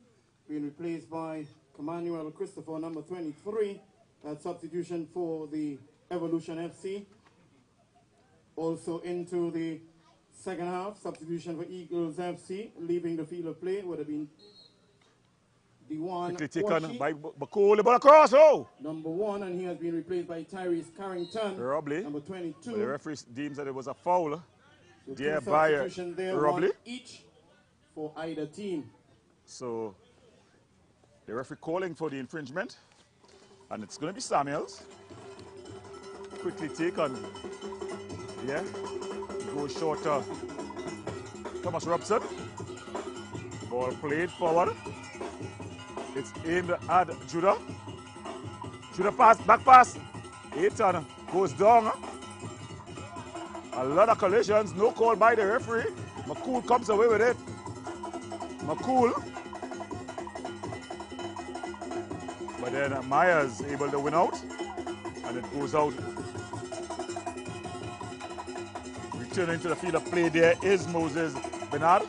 being replaced by Emmanuel Christopher, number 23. That substitution for the Evolution FC. Also into the second half, substitution for Eagles FC, leaving the field of play would have been D1. Quickly taken by Bakole, but across, oh! Number 1, and he has been replaced by Tyrese Carrington, Robley. number 22. But the referee deems that it was a foul. So there by Robley. One each for either team. So the referee calling for the infringement, and it's going to be Samuels. Quickly taken. Yeah, goes short to Thomas Robson. Ball played forward. It's aimed at Judah. Through the pass, back pass. Aiton goes down. A lot of collisions, no call by the referee. McCool comes away with it. McCool. But then Myers able to win out. And it goes out. Returning to the field of play there is Moses Bernard.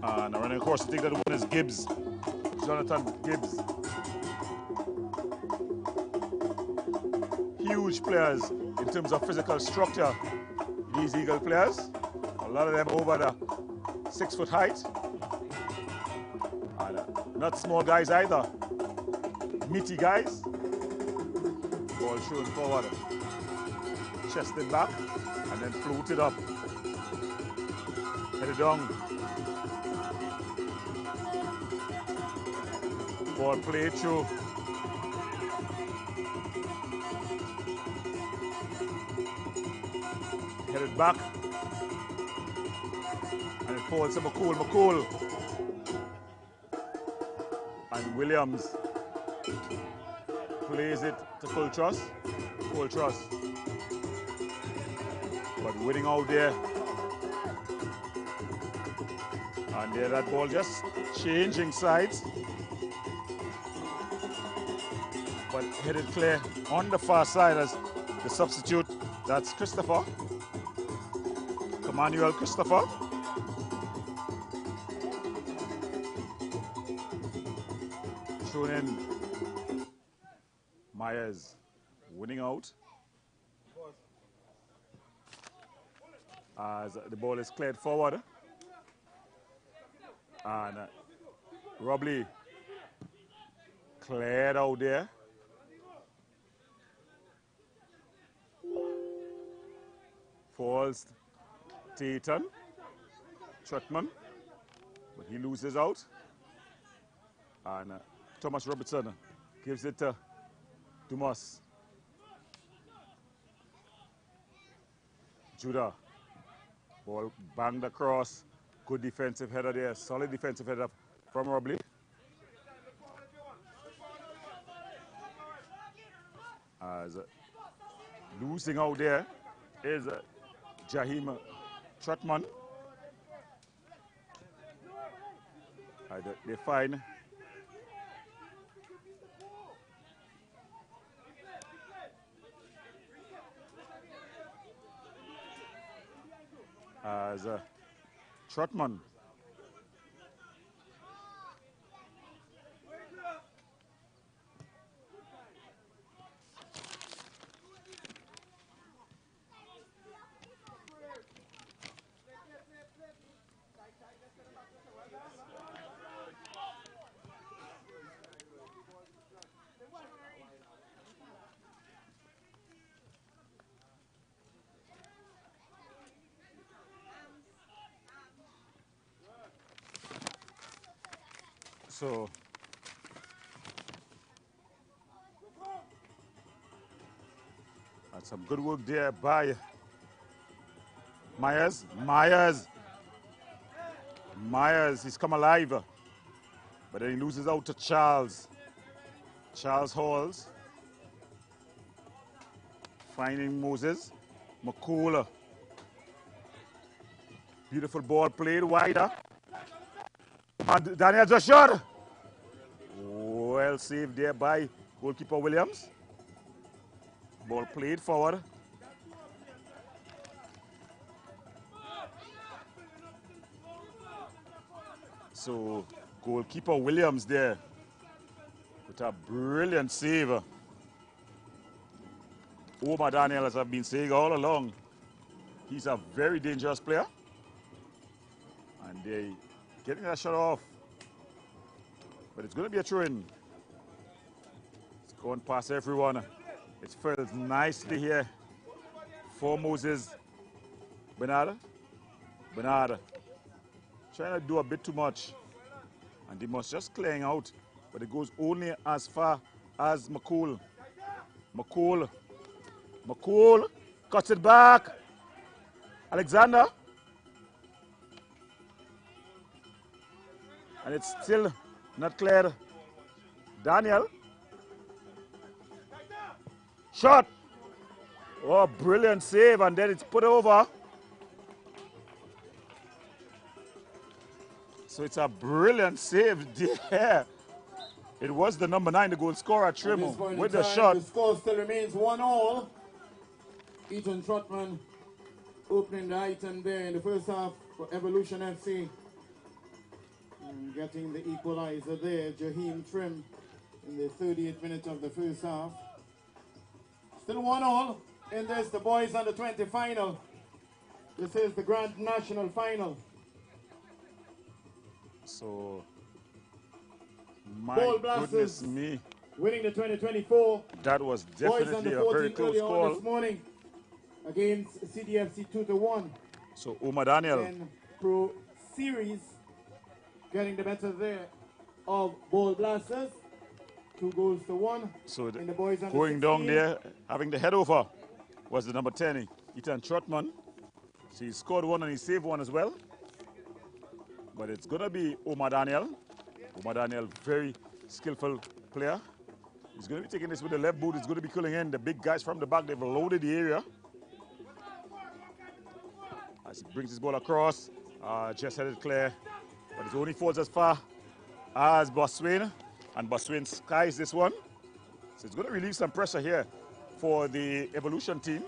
And running across, I think that one is Gibbs. Jonathan Gibbs. Huge players in terms of physical structure. These Eagle players. A lot of them over the 6 foot height. And not small guys either. Meaty guys. Ball shown forward. Chested back. And then floated up. Headed down. Ball played through. Headed back. And it falls to McCool. McCool. And Williams plays it to Full Trust. Full Trust. But winning out there. And there that ball just changing sides. But headed clear on the far side as the substitute. That's Christopher. Emmanuel Christopher. Thrown in. Myers winning out. As the ball is cleared forward. And Robley cleared out there. Falls Aiton, Trotman, but he loses out. And Thomas Robertson gives it to Dumas. Judah, ball banged across. Good defensive header there, solid defensive header from Robley. As losing out there is Jaheim Trotman. They find as Trotman. So that's some good work there by Myers. Myers, he's come alive. But then he loses out to Charles. Charles Halls. Finding Moses. McCool. Beautiful ball played wider. And Daniel just shot. Well saved there by goalkeeper Williams. Ball played forward. So goalkeeper Williams there with a brilliant save. Omar Daniel, as I've been saying all along, he's a very dangerous player. And they getting that shot off. But it's going to be a throw-in. It's going past everyone. It's filled nicely here for Moses Bernard. Trying to do a bit too much. And they must just clearing out. But it goes only as far as McCool. McCool cuts it back. Alexander. And it's still not cleared. Daniel. Shot. Oh, brilliant save, and then it's put over. So it's a brilliant save there. It was the number 9, the goal scorer, Trimo, with the shot. The score still remains 1-1. Ethan Trotman opening the item there in the first half for Evolution FC. And getting the equalizer there, Jaheim Trim, in the 38th minute of the first half. Still 1-1 in this, the boys under 20 final. This is the Grand National final. So, my goodness me. Winning the 2024. That was definitely a very close call. This morning against CDFC 2-1. So, Uma Daniel. And Pro Series getting the better there of Ball Blasters. 2-1. So, in the boys under going 16. down there, having the head over, was the number 10, Ethan Trotman. So, he scored one and he saved one as well. But it's going to be Omar Daniel. Omar Daniel, very skillful player. He's going to be taking this with the left boot. He's going to be culling in. The big guys from the back, they've loaded the area. As he brings his ball across, just headed clear. But it only falls as far as Boswain. And Boswain skies this one. So it's going to relieve some pressure here for the Evolution team.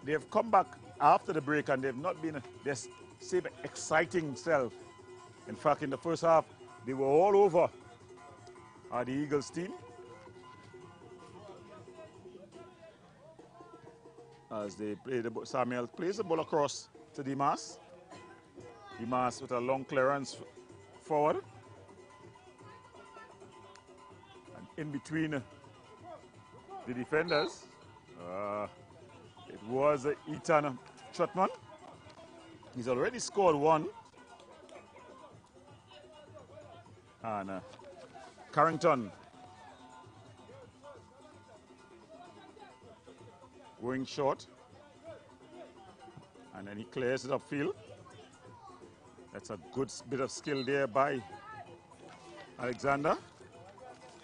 They have come back after the break and they've not been their same exciting self. In fact, in the first half, they were all over the Eagles team. As they play Samuel plays the ball across to Dimas. Dimas with a long clearance forward. And in between the defenders, it was Ethan Trotman. He's already scored one. And Carrington going short. And then he clears it upfield. That's a good bit of skill there by Alexander.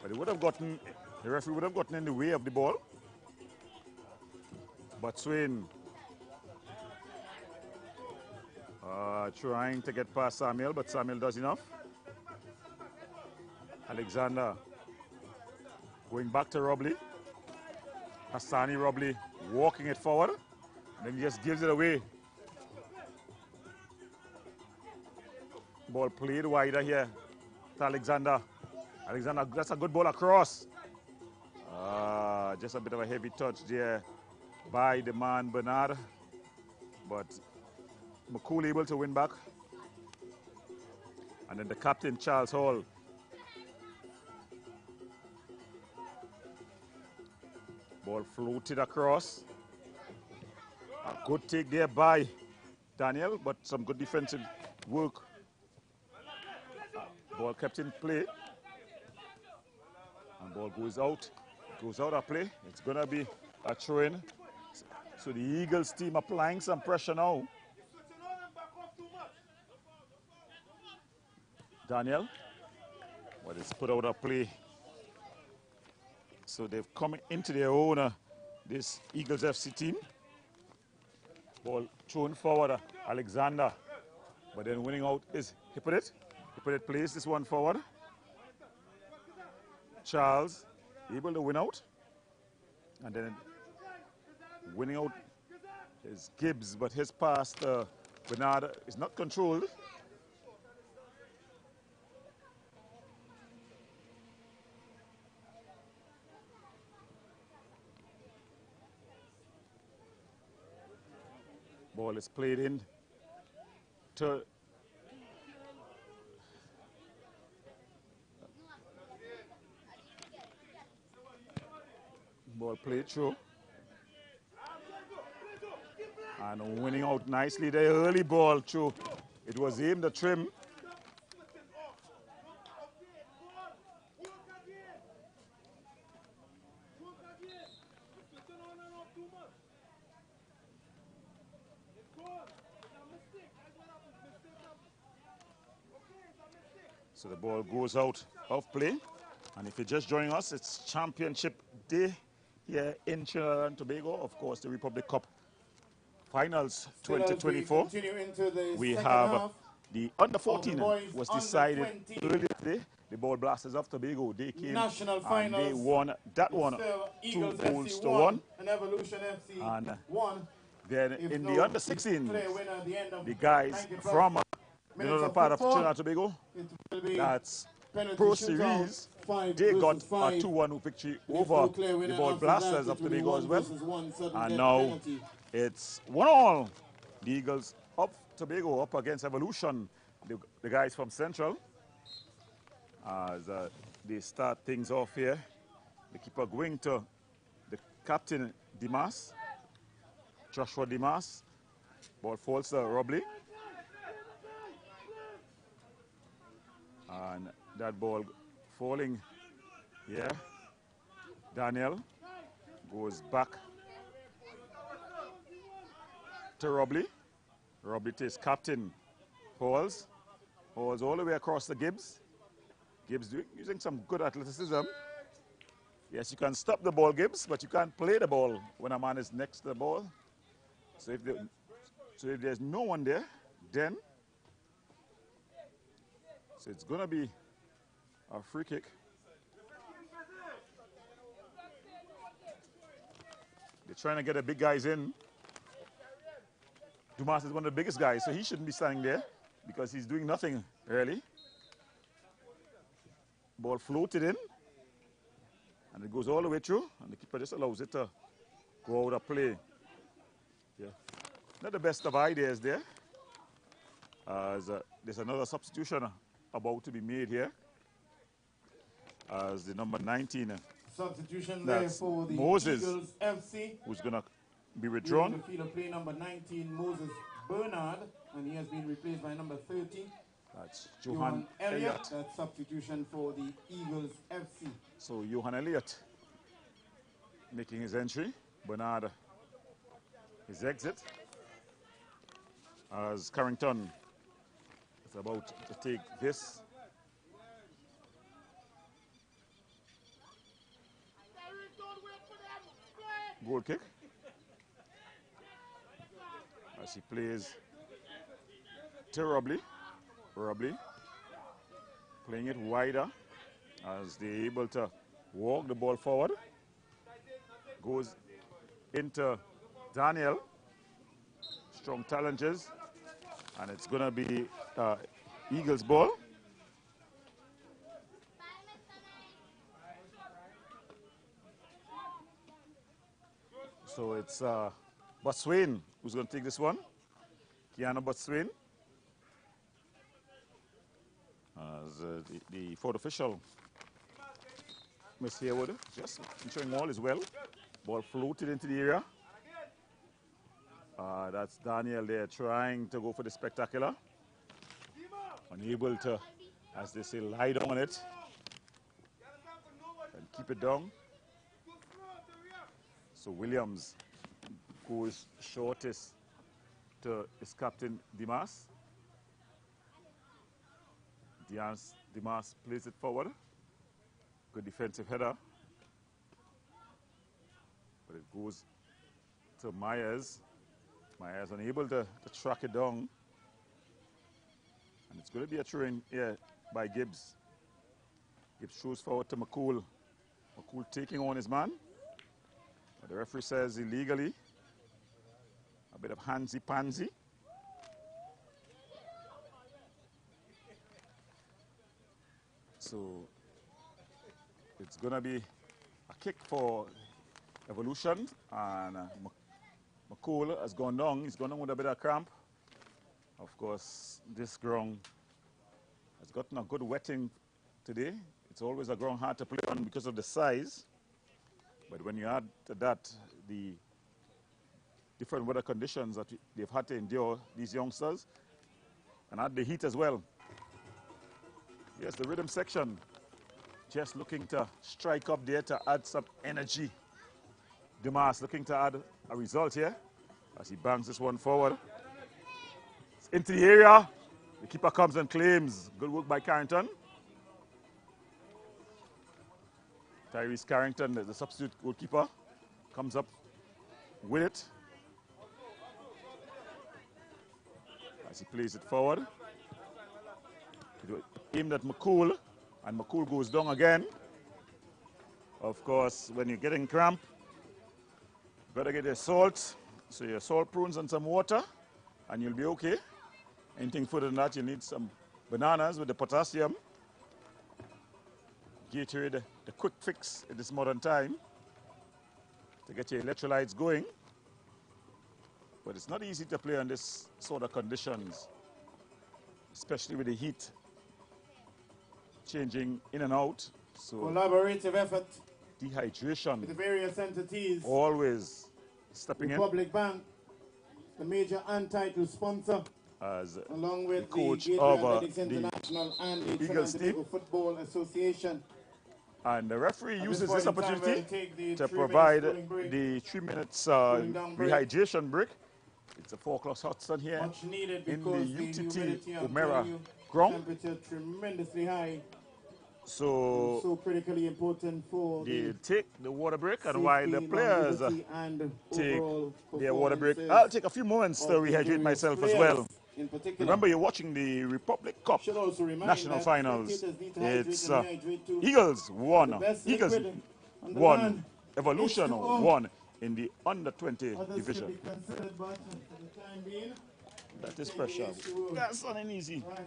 But he would have gotten, the referee would have gotten in the way of the ball. But Swain trying to get past Samuel, but Samuel does enough. Alexander going back to Robley. Hassani Robley walking it forward. And then he just gives it away. Ball played wider here to Alexander. Alexander, that's a good ball across. Just a bit of a heavy touch there by the man Bernard. But McCool able to win back. And then the captain, Charles Hall. Ball floated across. A good take there by Daniel, but some good defensive work. Ball kept in play. And ball goes out of play. It's going to be a throw-in. So the Eagles team applying some pressure now. Daniel, but it's put out of play. So they've come into their own, this Eagles FC team. Ball thrown forward, Alexander. But then winning out is Hippolyte. Hippolyte plays this one forward. Charles able to win out. And then winning out is Gibbs, but his pass to Bernard is not controlled. Ball is played in to ball played through. And winning out nicely the early ball through. It was aimed at Trim. So the ball goes out of play. And if you're just joining us, it's championship day here in Trinidad and Tobago. Of course, the Republic Cup Finals 2024. We have the under 14 was decided earlier today. The Ball Blasters of Tobago, they came National and they won that one 2 goals to 1. And Evolution FC And 1. then If in no the under 16, clear winner at the end of the guys 90 from the minutes northern of part of football, Trinidad and Tobago, it will be that's penalty Pro shootout, Series, 5 they got versus a 5. 2-1 victory If over no clear the winner Ball after Blasters that, of it will be Tobago as 1 well. versus 1 sudden And death now penalty. it's 1-1. The Eagles of Tobago up against Evolution, the guys from Central. As they start things off here, the keeper going to the captain Dimas, Joshua Dimas. Ball falls to Robley. And that ball falling here. Daniel goes back to Robley. Robley takes captain Halls. Halls all the way across the Gibbs. Gibbs using some good athleticism. Yes, you can stop the ball, Gibbs, but you can't play the ball when a man is next to the ball. So if there's no one there, then so it's going to be a free kick. They're trying to get the big guys in. Dumas is one of the biggest guys, so he shouldn't be standing there because he's doing nothing early. Ball floated in, and it goes all the way through, and the keeper just allows it to go out of play. Yeah. Not the best of ideas there. As there's another substitution about to be made here. As the number 19. Substitution there for the Moses, Eagles FC. who's going to be withdrawn. In the field of play number 19, Moses Bernard, and he has been replaced by number 30. That's Johan Elliott. That's substitution for the Eagles FC. So Johan Elliott making his entry. Bernard his exit. As Carrington is about to take this. Goal kick. As he plays terribly. Robley playing it wider as they're able to walk the ball forward. Goes into Daniel. Strong challenges. And it's going to be Eagles ball. So it's Botswain who's going to take this one. Kiana Botswain. As the fourth official, Miss Haywood, just ensuring all is well. Ball floated into the area. That's Daniel there trying to go for the spectacular. Unable to, as they say, lie down on it and keep it down. So Williams goes shortest to his captain Dimas. Dimas plays it forward. Good defensive header. But it goes to Myers. Myers unable to track it down. And it's going to be a throw-in here by Gibbs. Gibbs throws forward to McCool. McCool taking on his man. But the referee says illegally. A bit of handsy-pansy. So it's going to be a kick for Evolution, and McCool has gone down. He's gone down with a bit of cramp. Of course, this ground has gotten a good wetting today. It's always a ground hard to play on because of the size. But when you add to that the different weather conditions that they've had to endure, these youngsters, and add the heat as well. Yes, the rhythm section just looking to strike up there to add some energy. Dimas looking to add a result here as he bangs this one forward. It's into the area. The keeper comes and claims. Good work by Carrington. Tyrese Carrington, the substitute goalkeeper, comes up with it as he plays it forward. Aimed at McCool, and McCool goes down again. Of course, when you're getting cramp, you better get your salt. So your salt prunes and some water, and you'll be okay. Anything further than that, you need some bananas with the potassium. Gatorade, the quick fix in this modern time to get your electrolytes going. But it's not easy to play on this sort of conditions, especially with the heat changing in and out. So collaborative effort dehydration with the various entities. always stepping Republic Bank, the major untitled sponsor, as along with the coach Gateway of Athletics International and the Eagles team. Toronto Football Association. And the referee At uses this this point in time, opportunity we'll take the to 3 provide minutes cooling break. the 3 minutes Cooling down break. rehydration break. It's a 4 o'clock hot sun here Much needed in because the the UTT humidity, I'm O'Meara telling you, ground. temperature tremendously high. So So critically important for they the take the water break, and safety, while the players longevity, and take overall their water break, performances I'll take a few moments to of the rehydrate various myself as players well. in particular. Remember, you're watching the Republic Cup Should also remind National that Finals. spectators need to hydrate It's and rehydrate too. Eagles The won. best Eagles liquid on the won. land. Evolution H2O. won in the under 20 Others division. should be considered, but for the time being, That is take pressure. the H2O. That's not an easy. Right.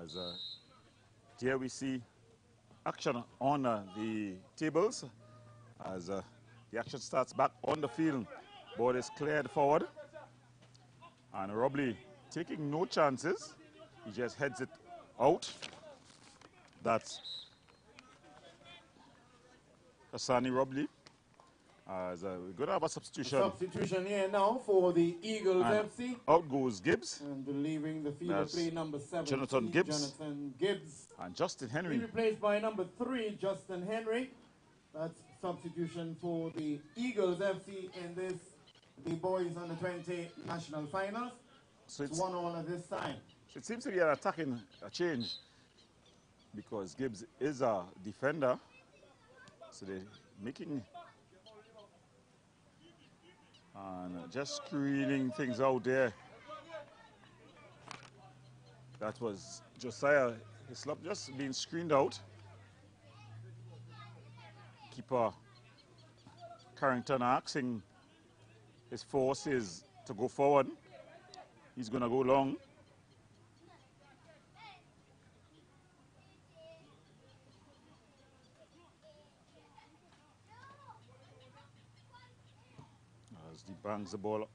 As here we see action on the tables as the action starts back on the field. Ball is cleared forward, and Robley taking no chances. He just heads it out. That's Kasani Robley. As we're going to have a substitution. Substitution here now for the Eagles And FC. out goes Gibbs. And leaving the field of That's play number 7, Jonathan Gibbs. Jonathan Gibbs. And Justin He Henry. replaced by number 3, Justin Henry. That's substitution for the Eagles FC in this, the boys under 20 national finals. So it's 1-1 at this time. It seems to be an attacking change because Gibbs is a defender. So they're making and just screening things out there. That was Josiah Hislop just being screened out. Keeper Carrington asking his forces to go forward. He's going to go long. As he bangs the ball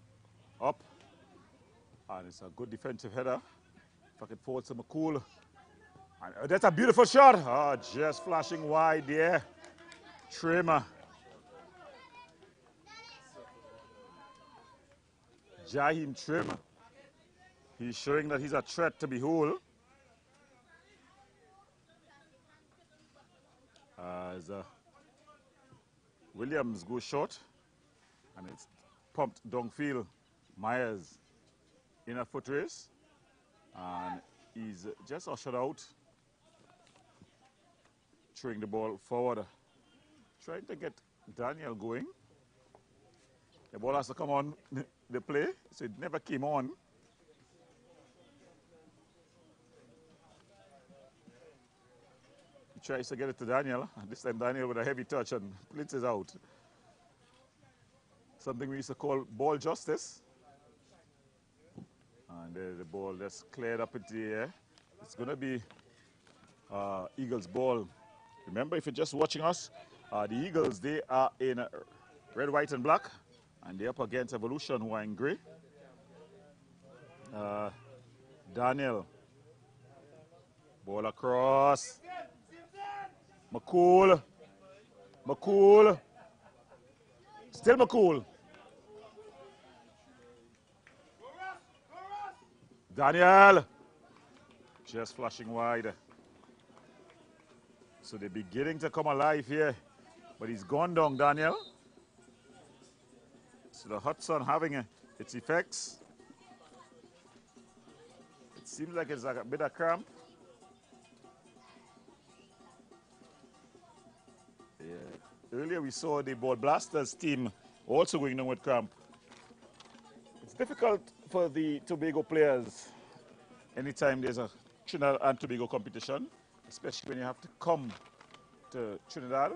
up. And it's a good defensive header. Fucking forward to McCool. And that's a beautiful shot. Oh, just flashing wide there. Trimmer. Jaheim Trimmer. He's showing that he's a threat to behold. As Williams goes short. And it's pumped downfield. Myers in a foot race. And he's just ushered out. Throwing the ball forward. Trying to get Daniel going. The ball has to come on the play, so it never came on. He tries to get it to Daniel. And this time Daniel with a heavy touch and blitzes out. Something we used to call ball justice. And the ball just cleared up into the air. It's going to be Eagles ball. Remember, if you're just watching us, the Eagles, they are in red, white, and black. And they're up against Evolution, who are in gray. Daniel. Ball across. McCool. McCool. Still McCool. Daniel. Just flashing wide. So they're beginning to come alive here. But he's gone down, Daniel. So the hot sun having its effects. It seems like it's like a bit of cramp. Yeah. Earlier we saw the Ball Blasters team also going down with cramp. It's difficult for the Tobago players anytime there's a Trinidad and Tobago competition, especially when you have to come to Trinidad.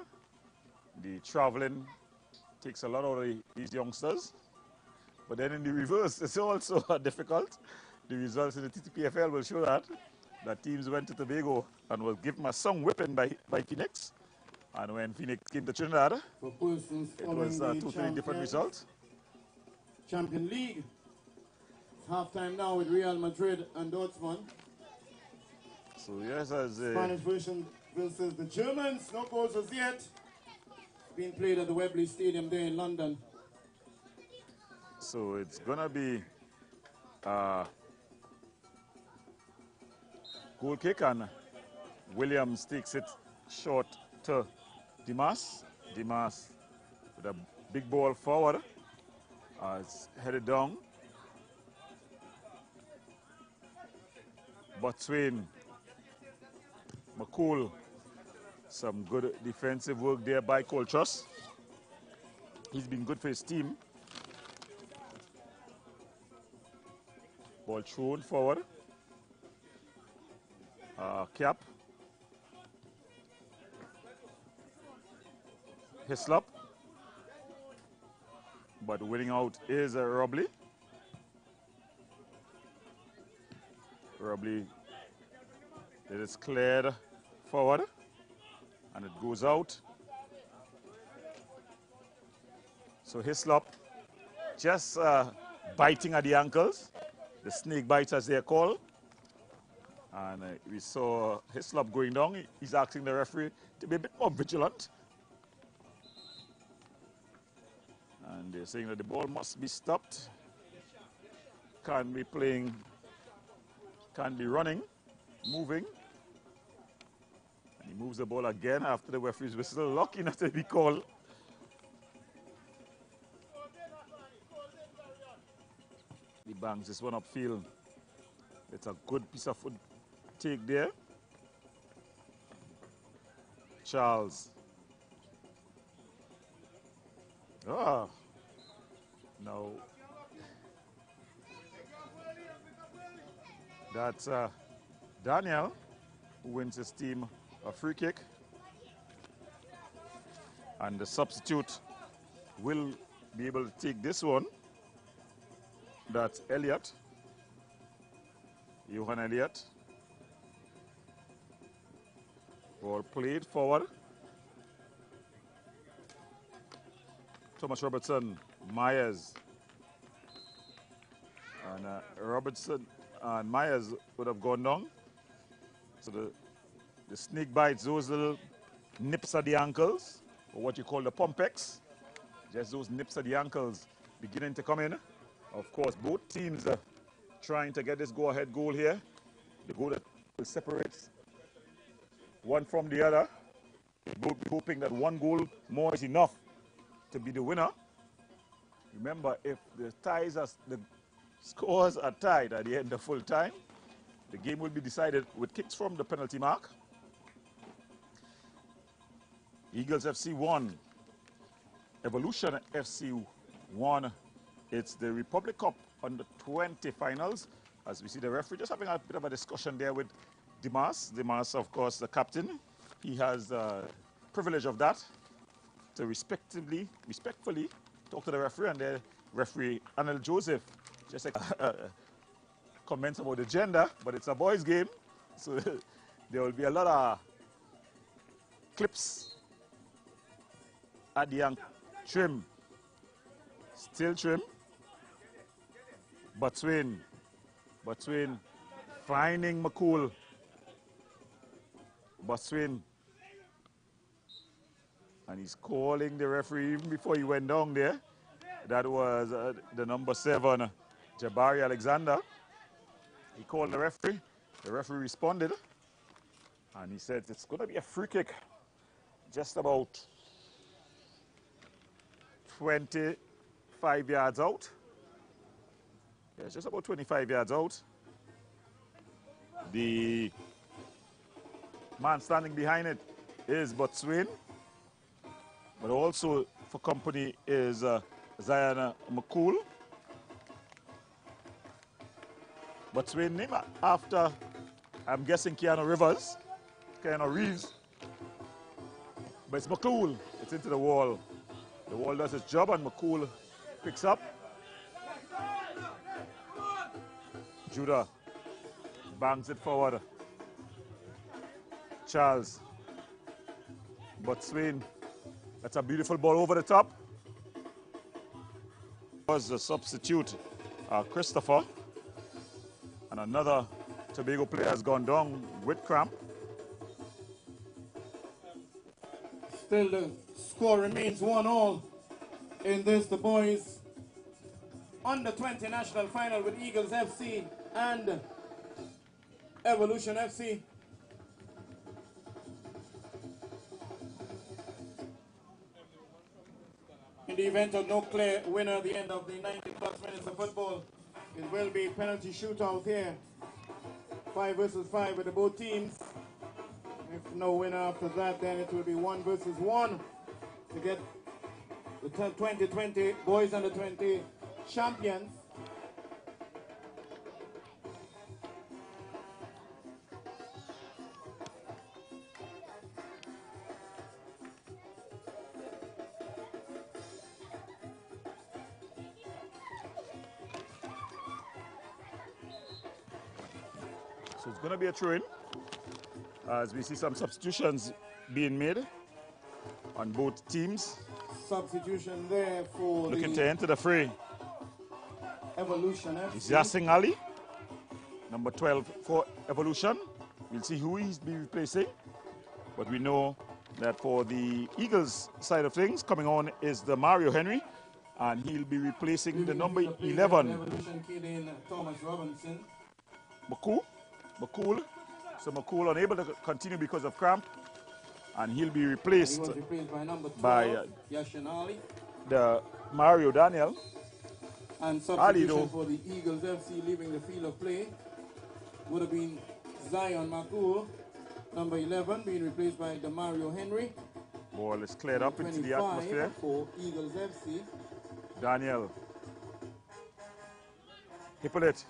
The traveling takes a lot out of these youngsters. But then in the reverse, it's also difficult. The results in the TTPFL will show that teams went to Tobago and was given a song whipping by Phoenix. And when Phoenix came to Trinidad, it was a totally different result. Champion League. Halftime now with Real Madrid and Dortmund. So yes, as Spanish version versus the Germans. No goals as yet. Being played at the Wembley Stadium there in London. So it's gonna be goal kick, and Williams takes it short to Dimas. Dimas with a big ball forward. It's headed down. Between McCool. Some good defensive work there by Coltrus. He's been good for his team. Ball thrown forward. Cap. Hislop. But winning out is Robley. Robley. It is cleared forward. And it goes out. So Hislop just biting at the ankles. The snake bites, as they're called. And we saw Hislop going down. He's asking the referee to be a bit more vigilant. And they're saying that the ball must be stopped. Can't be playing, can't be running, moving. And he moves the ball again after the referee's whistle. Lucky not to be called. The bangs this one upfield. It's a good piece of foot take there. Charles. Ah. No. That's Daniel, who wins his team a free kick. And the substitute will be able to take this one. That's Elliott. Johan Elliott. Ball played forward. Thomas Robertson, Myers. And Robertson and Myers would have gone down. So the snake bites, those little nips at the ankles, or what you call the pumpex. Just those nips at the ankles beginning to come in. Of course, both teams are trying to get this go-ahead goal here. The goal that will separate one from the other. Both hoping that one goal more is enough to be the winner. Remember, if the scores are tied at the end of full time, the game will be decided with kicks from the penalty mark. Eagles FC 1, Evolution FC 1. It's the Republic Cup under 20 finals. As we see the referee just having a bit of a discussion there with Dimas. Dimas, of course, the captain. He has the privilege of that to respectfully talk to the referee, and the referee, Anel Joseph, just like comments about the gender, but it's a boys' game, so there will be a lot of clips at the ankle. Trim, still trim. Between finding McCool. Between, and he's calling the referee even before he went down there. That was the number 7, Jabari Alexander. He called the referee. The referee responded, and he said it's going to be a free kick just about 25 yards out. Yeah, it's just about 25 yards out. The man standing behind it is Botswain, but also for company is Zion McCool. Botswain name after, I'm guessing, Keanu Reeves. But it's McCool. It's into the wall. The wall does its job, and McCool picks up. Judah bangs it forward. Charles. Botswain. That's a beautiful ball over the top. Was the substitute, Christopher. And another Tobago player has gone down with cramp. Still the score remains 1-1 in this, the boys under 20 national final with Eagles FC and Evolution FC. In the event of no clear winner at the end of the 90+ minutes of football, it will be penalty shootout here. 5 versus 5 with the both teams. If no winner after that, then it will be 1 versus 1 to get the 2020 boys under 20 champions. So it's going to be a throw-in as we see some substitutions being made on both teams. Substitution there for looking to enter the fray. Evolution FC. It's Yassing Ali, number 12 for Evolution. We'll see who he's be replacing. But we know that for the Eagles side of things, coming on is the Mario Henry, and he'll be replacing the number 11. Evolution kid in Thomas Robinson. McCool. So McCool unable to continue because of cramp, and he'll be replaced, He was replaced by number 12, by Yashin Ali. the Mario Daniel. And Ali, substitution though. for the Eagles FC leaving the field of play would have been Zion Makur, number 11, being replaced by Demario Henry. Ball is cleared up into the 25 atmosphere. for Eagles FC. Daniel. Hippolyte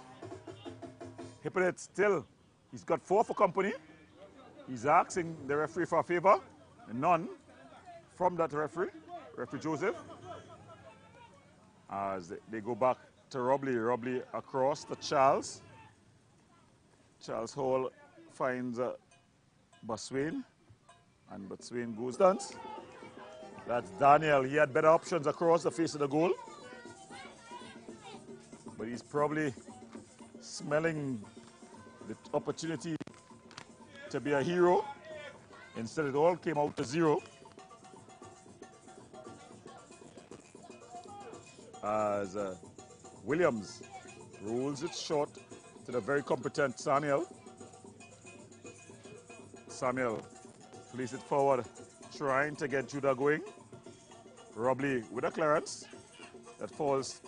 still. He's got 4 for company. He's asking the referee for a favor. None from that referee, Referee Joseph. As they go back to Robley. Robley across to Charles. Charles Hall finds Baswain. And Baswain goes dance. That's Daniel. He had better options across the face of the goal. But he's probably smelling the opportunity to be a hero. Instead, it all came out to 0. As Williams rolls it short to the very competent Samuel. Samuel plays it forward, trying to get Judah going. Robley with a clearance that falls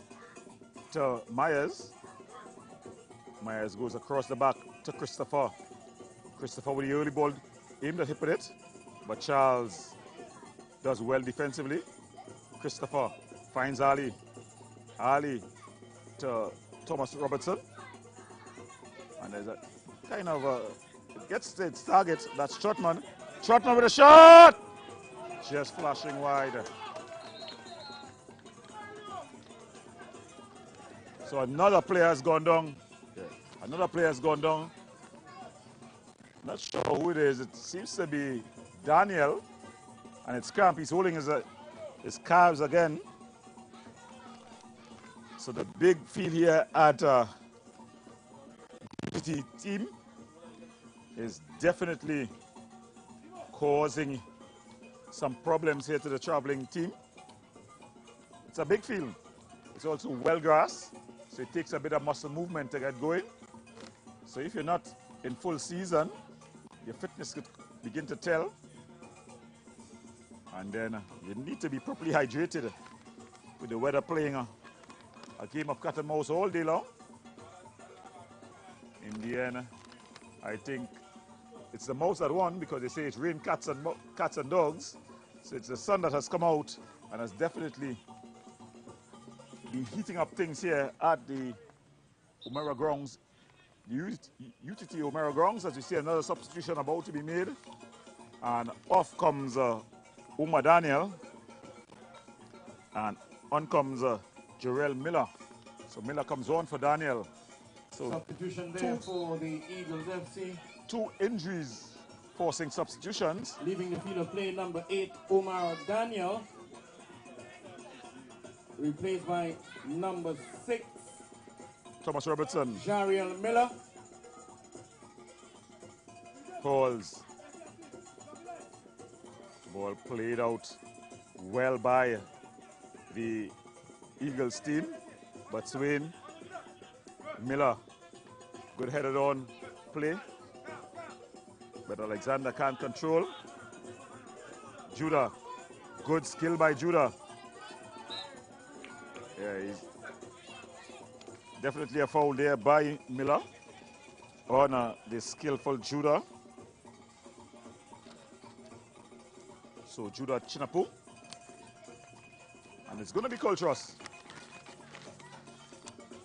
to Myers. Myers goes across the back to Christopher. Christopher with the early ball aimed at Hippolyte, but Charles does well defensively. Christopher finds Ali. Ali to Thomas Robertson. And there's a kind of it gets to its target. That's Trotman. Trotman with a shot! Just flashing wide. So another player has gone down. Yeah. Another player has gone down. Not sure who it is. It seems to be Daniel. And it's cramp. He's holding his calves again. So the big field here at the team is definitely causing some problems here to the traveling team. It's a big field. It's also well grass, so it takes a bit of muscle movement to get going. So if you're not in full season, your fitness could begin to tell. And then you need to be properly hydrated with the weather playing a game of cat and mouse all day long. In the end, I think it's the mouse that won because they say it's rain cats and dogs. So it's the sun that has come out and has definitely been heating up things here at the O'Mara grounds, the UTT O'Mara grounds. As you see, another substitution about to be made, and off comes Uma Daniel, and on comes Jarrell Miller. So Miller comes on for Daniel. So substitution there for the Eagles FC. 2 injuries forcing substitutions. Leaving the field of play, number 8, Omar Daniel, replaced by number 6, Thomas Robertson. Jariel Miller. Calls. Ball played out well by the Eagles team, but Swain, Miller, good headed on play, but Alexander can't control. Judah, good skill by Judah. Yeah, he's definitely a foul there by Miller on the skillful Judah. So Judah Chinapu. And it's going to be Coltrus.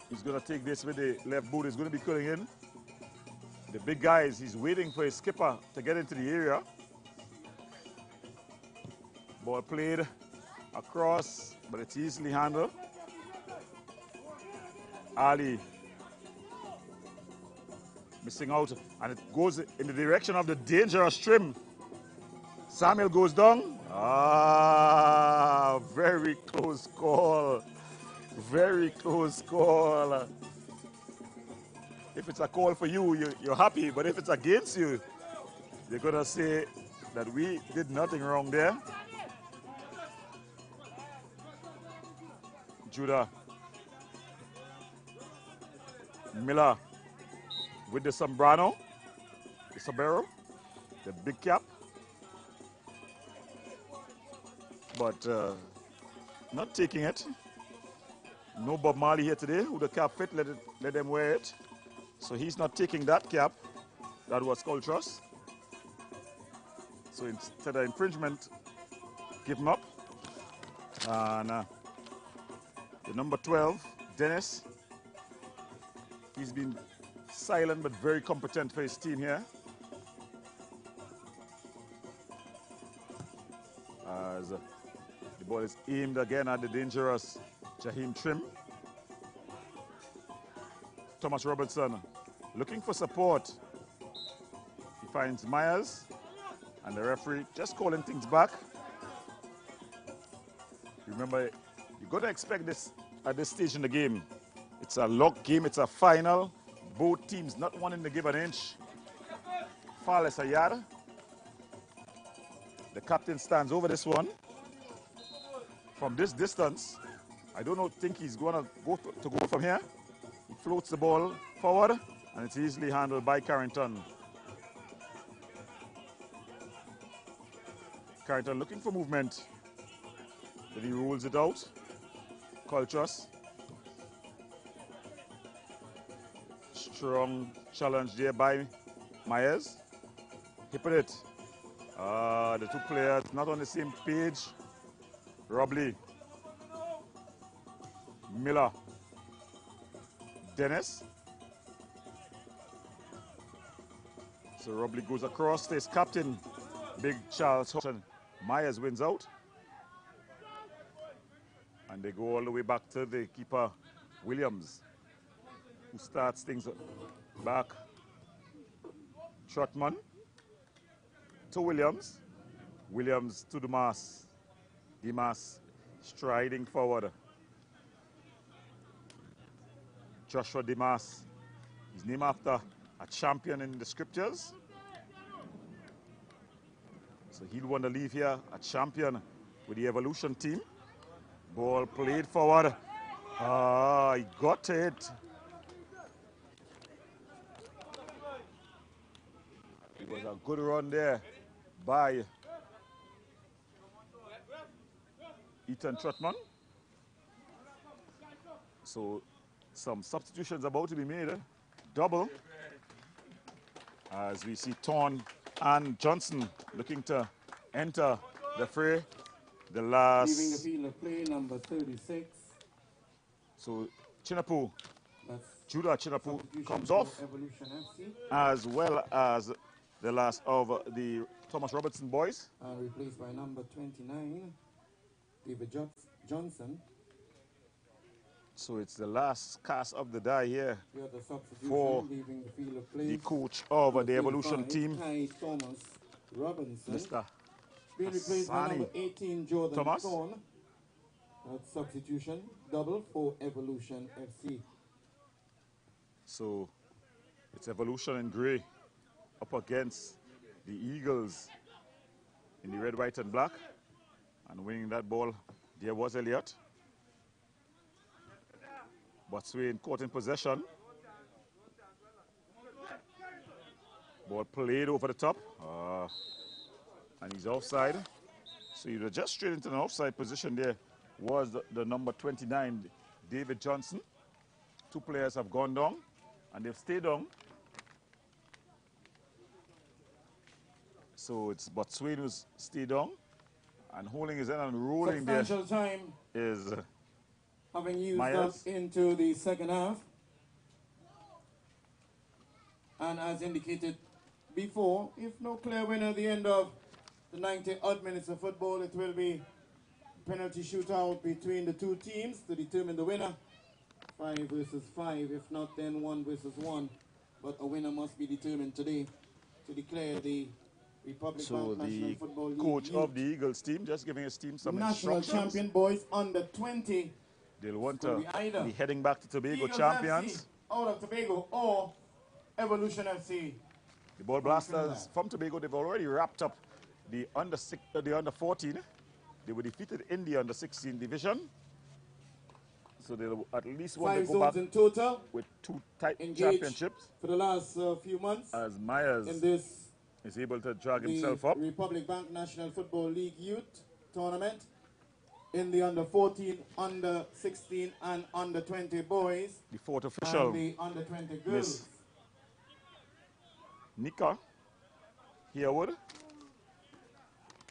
He's going to take this with the left boot. He's going to be cutting in. The big guys, he's waiting for his skipper to get into the area. Ball played across, but it's easily handled. Ali missing out, and it goes in the direction of the dangerous trim. Samuel goes down. Ah, very close call. Very close call. If it's a call for you, you're happy, but if it's against you, you're going to say that we did nothing wrong there. Judah. Miller with the sombrero, the sombrero, the big cap. But not taking it. No Bob Marley here today. Who the cap fit, let them wear it. So he's not taking that cap. That was Cultras. So instead of infringement, give him up. And the number 12, Dennis. He's been silent but very competent for his team here. As the ball is aimed again at the dangerous Jaheim Trim. Thomas Robertson looking for support. He finds Myers and the referee just calling things back. Remember, you've got to expect this at this stage in the game. It's a locked game, it's a final. Both teams not wanting to give an inch. Far less a yard. The captain stands over this one. From this distance, I don't think he's going to go from here. He floats the ball forward, and it's easily handled by Carrington. Carrington looking for movement, but he rules it out. Cultras. Strong challenge there by Myers. He put it. The two players not on the same page. Robley. Miller. Dennis. So Robley goes across to his captain, Big Charles Hudson. Myers wins out. And they go all the way back to the keeper, Williams, who starts things back. Trotman to Williams. Williams to Dimas. Dimas striding forward. Joshua Dimas. He's named after a champion in the scriptures. So he'll want to leave here a champion with the Evolution team. Ball played forward. He got it. It was a good run there by Ethan Trotman. So some substitutions about to be made. Double. As we see Thorne and Johnson looking to enter the fray. The last. Leaving the field of play, number 36. So Chinapu, That's Judah Chinapu comes off, Evolution FC. as well as the last of the Thomas Robertson boys. Replaced by number 29, David Johnson. So it's the last cast of the die here The substitution, for leaving the field of play. the coach of the Evolution team, Ty Thomas Robinson. Mr. Being replaced by number 18, Jordan Thomas. Thorne. That's substitution, double for Evolution FC. So it's Evolution in grey up against the Eagles in the red, white, and black. And winning that ball, there was Elliott. Botswain caught in possession. Ball played over the top. And he's offside. So you just straight into an offside position there was the number 29, David Johnson. Two players have gone down, and they've stayed down. So it's Botswain who's stayed down, and holding his head and rolling there time is having used Myers. up into the second half. And as indicated before, if no clear winner at the end of the 90-odd minutes of football, it will be penalty shootout between the two teams to determine the winner. 5 versus 5, if not then 1 versus 1. But a winner must be determined today to declare the Republic so Bank National the Football League coach of the Eagles team just giving his team some national instructions. champion boys under 20. They'll want Will to be either be heading back to Tobago Eagles champions. FC out of Tobago or Evolution FC. The Ball Blasters from Tobago, they've already wrapped up the under 14. They were defeated in the under 16 division. So they'll at least want 5 to go zones back in total. with 2 tight Engaged championships. for the last few months. As Myers In this, is able to drag the himself up. Republic Bank National Football League Youth Tournament. in the under 14, under 16, and under 20 boys. The fourth official, And the under 20 girls. Miss Nika Herwood.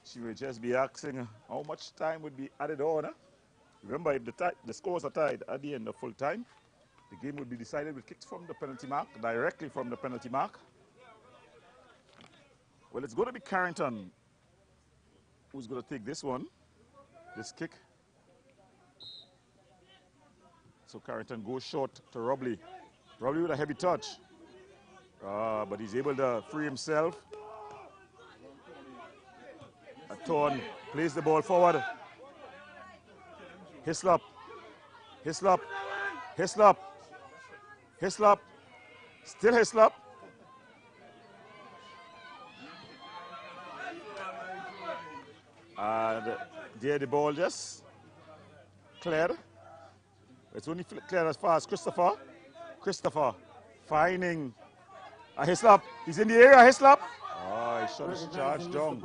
She will just be asking how much time would be added on. Remember, if the scores are tied at the end of full time, the game would be decided with kicks from the penalty mark, directly from the penalty mark. Well, it's going to be Carrington who's going to take this one, this kick. So Carrington goes short to Robley. Robley with a heavy touch. But he's able to free himself. A Torn plays the ball forward. Hislop. Hislop. Hislop. Hislop. Still Hislop. And there the ball just cleared. It's only cleared as far as Christopher. Christopher finding a Hislop. He's in the area, Hislop. Oh, he shot his charge down.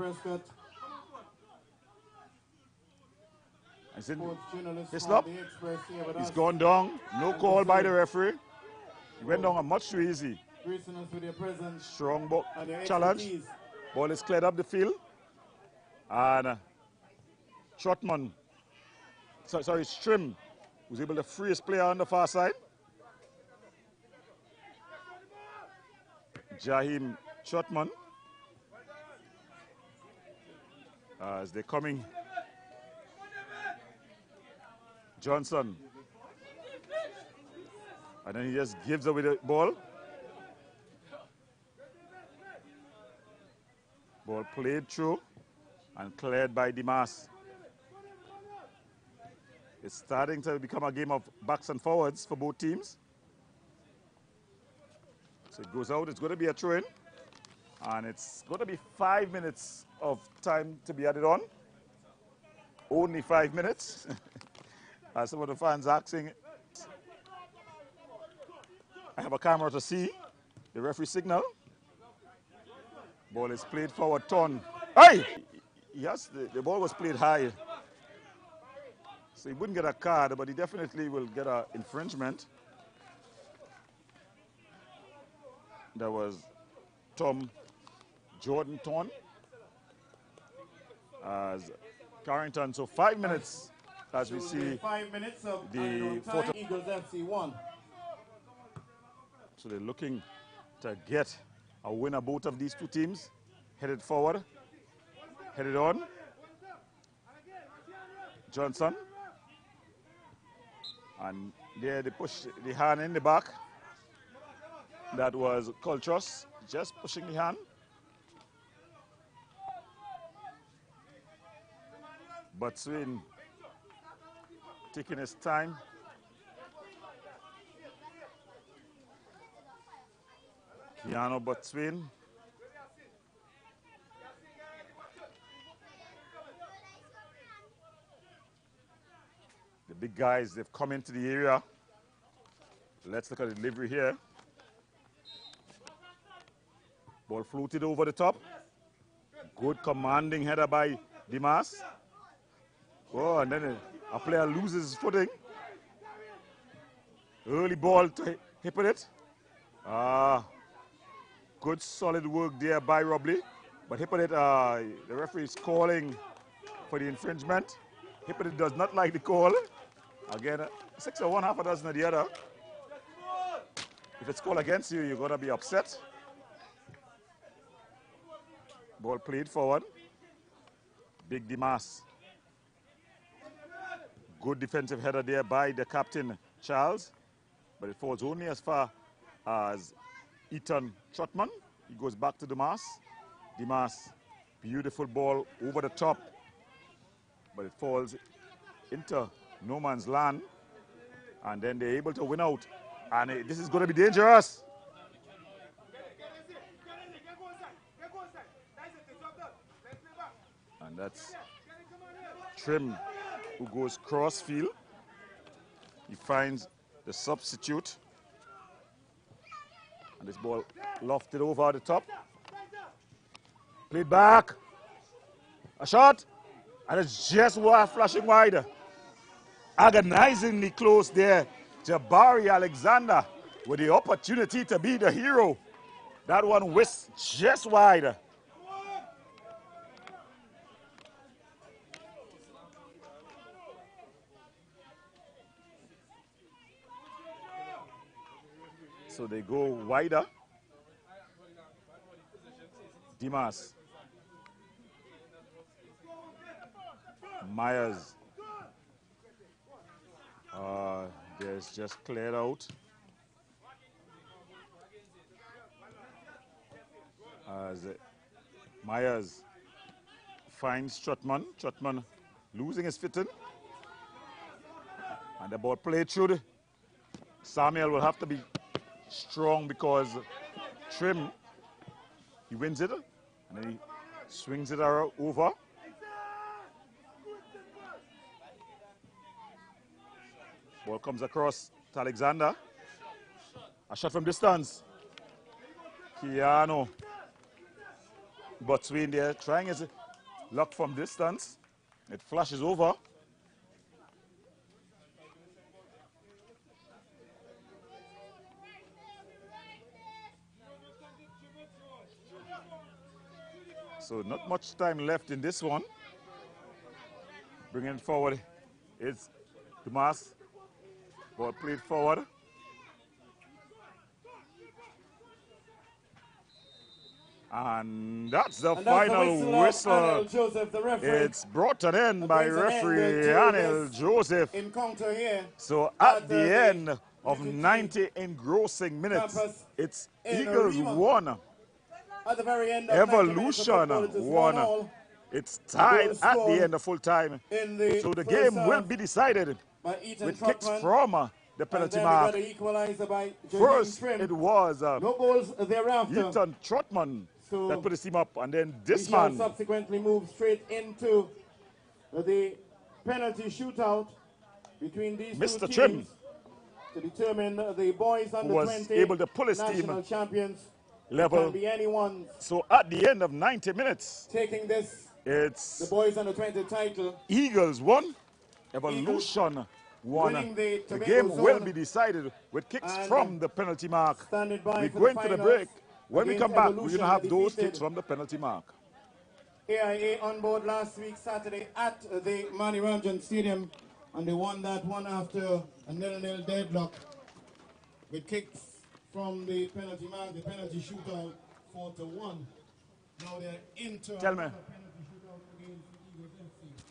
Hislop. He's gone down. No call by the referee. He went down much too easy. Strong challenge. Ball is cleared up the field. And Trotman, sorry, Strim, was able to free his player on the far side. Jahim Trotman, as they're coming. Johnson. And then he just gives away the ball. Ball played through and cleared by Dimas. It's starting to become a game of backs and forwards for both teams. So it goes out, it's going to be a throw-in. And it's going to be 5 minutes of time to be added on. Only 5 minutes. As some of the fans asking, I have a camera to see the referee signal. Ball is played forward, Ton. Hey! Yes, the ball was played high. So he wouldn't get a card, but he definitely will get an infringement. That was Tom Jordan Ton as Carrington. So 5 minutes as we see 5 minutes of the time. Eagles FC 1. So they're looking to get a winner, both of these two teams. Headed forward, headed on. Johnson. And there they push the hand in the back. That was Coltrus, just pushing the hand. But Swin taking his time. Keanu Botswin. The big guys, they've come into the area. Let's look at the delivery here. Ball floated over the top. Good commanding header by Dimas. Oh, and then a player loses his footing. Early ball to Hippolyte. Good solid work there by Robley. But Hippolyte, the referee is calling for the infringement. Hippolyte does not like the call. Again, 6 of one, half a dozen of the other. If it's called against you, you're going to be upset. Ball played forward. Big Dimas. Good defensive header there by the captain, Charles. But it falls only as far as Ethan Trotman. He goes back to Dimas. Dimas, beautiful ball over the top. But it falls into no man's land. And then they're able to win out. And this is going to be dangerous. And that's Trim, who goes cross field. He finds the substitute. And this ball lofted over the top. Played back. A shot. And it's just flashing wide. Agonizingly close there. Jabari Alexander with the opportunity to be the hero. That one whisked just wide. So they go wider. Dimas. Myers. There's just cleared out. As Myers finds Trotman. Trotman losing his footing. And the ball played through. Samuel will have to be strong because Trim, he wins it. And then he swings it over. Ball comes across to Alexander. A shot from distance. Keanu. Between there, trying his luck from distance. It flashes over. So not much time left in this one. Bringing it forward. It's Dumas. Ball played forward. And that's the final whistle. Joseph, the referee. It's brought an end by referee Anil Joseph. Encounter here. So at the end of 90 engrossing minutes, it's Eagles 1. At the very end of Evolution 1. It's tied at the end of full time. So the game will be decided with kicks from the penalty mark. First, it was no goals thereafter. Ethan Trotman that put his team up, and then this we shall man subsequently move straight into the penalty shootout between these Mr. two Trim, teams to determine the boys under was 20 able to pull his national team champions. level. It can be anyone So at the end of 90 minutes, taking this, it's the boys under 20 title. Eagles 1, Evolution 1. The game will be decided with kicks from the penalty mark. We're going to the break. When we come back, we're going to have those kicks from the penalty mark. AIA on board last week Saturday at the Mani Ranjan Stadium, and they won that one after a 0-0 deadlock with kicks from the penalty mark, the penalty shootout 4-1. Now they're into Tell me. penalty shootout against Eagles FC.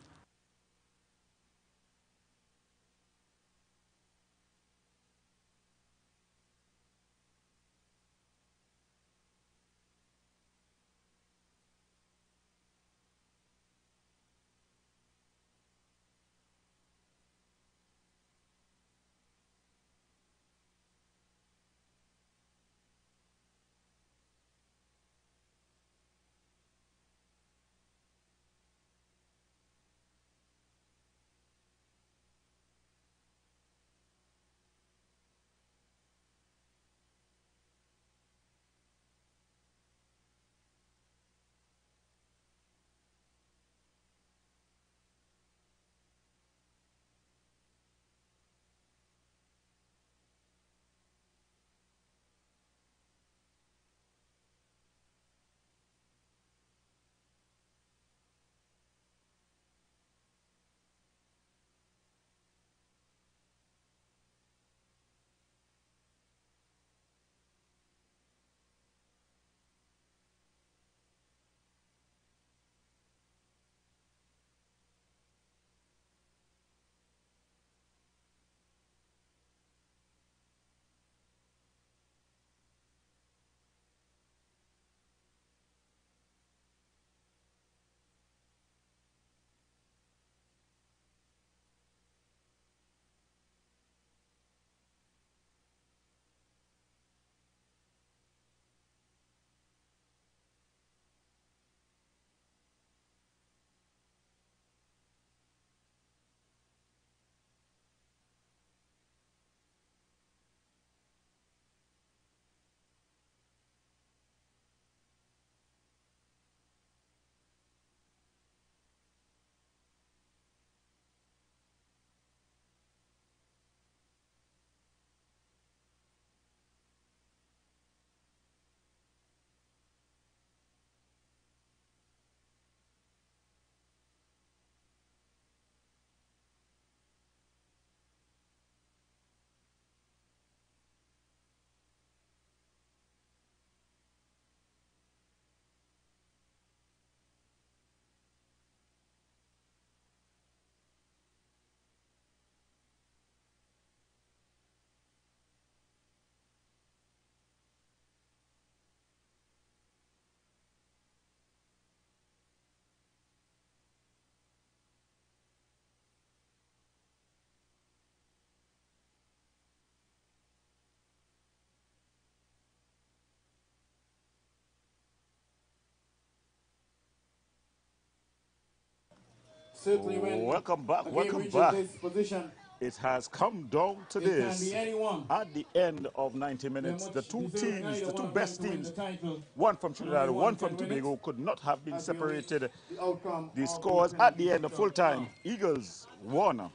Certainly when welcome back, a game welcome reaches back. this position, It has come down to it can this. be anyone. At the end of 90 They're minutes, much the two deserving teams, either the one two of them best to win teams, the title. one from Trinidad, Only one one from can win Tobago, it could not have been as we await separated. the outcome The of scores the at the penalty end of full shootout. time, Now, Eagles won.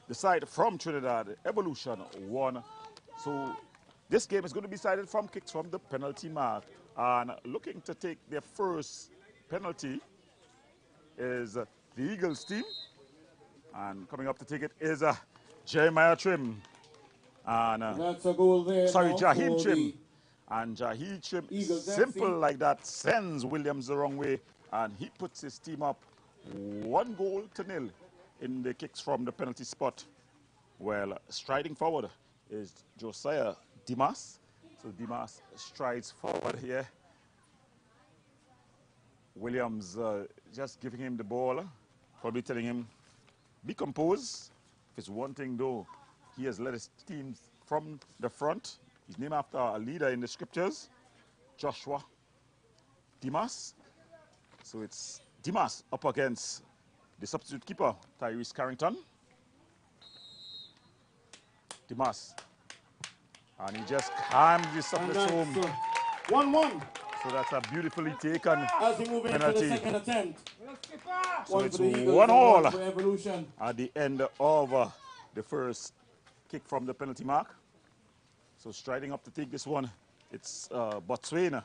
The side from Trinidad, Evolution won. So this game is going to be decided from kicks from the penalty mark. And looking to take their first penalty is the Eagles team. And coming up to take it is Jeremiah Trim. And that's a goal there. sorry, now Jaheem for Trim. the And Jaheem Trim, Eagles simple FC. like that, sends Williams the wrong way. And he puts his team up 1-0 in the kicks from the penalty spot. Well, striding forward is Josiah Dimas. So Dimas strides forward here. Williams just giving him the ball, probably telling him, be composed. If it's one thing though, he has led his team from the front. He's named after a leader in the scriptures, Joshua Dimas. So it's Dimas up against the substitute keeper, Tyrese Carrington. Dimas. And he just calms the substitute home. 1-1 So that's a beautifully taken as we move into penalty. the second attempt. So it's for the Eagles 1 and all one for Evolution. at the end of the first kick from the penalty mark. So striding up to take this one, it's Botswana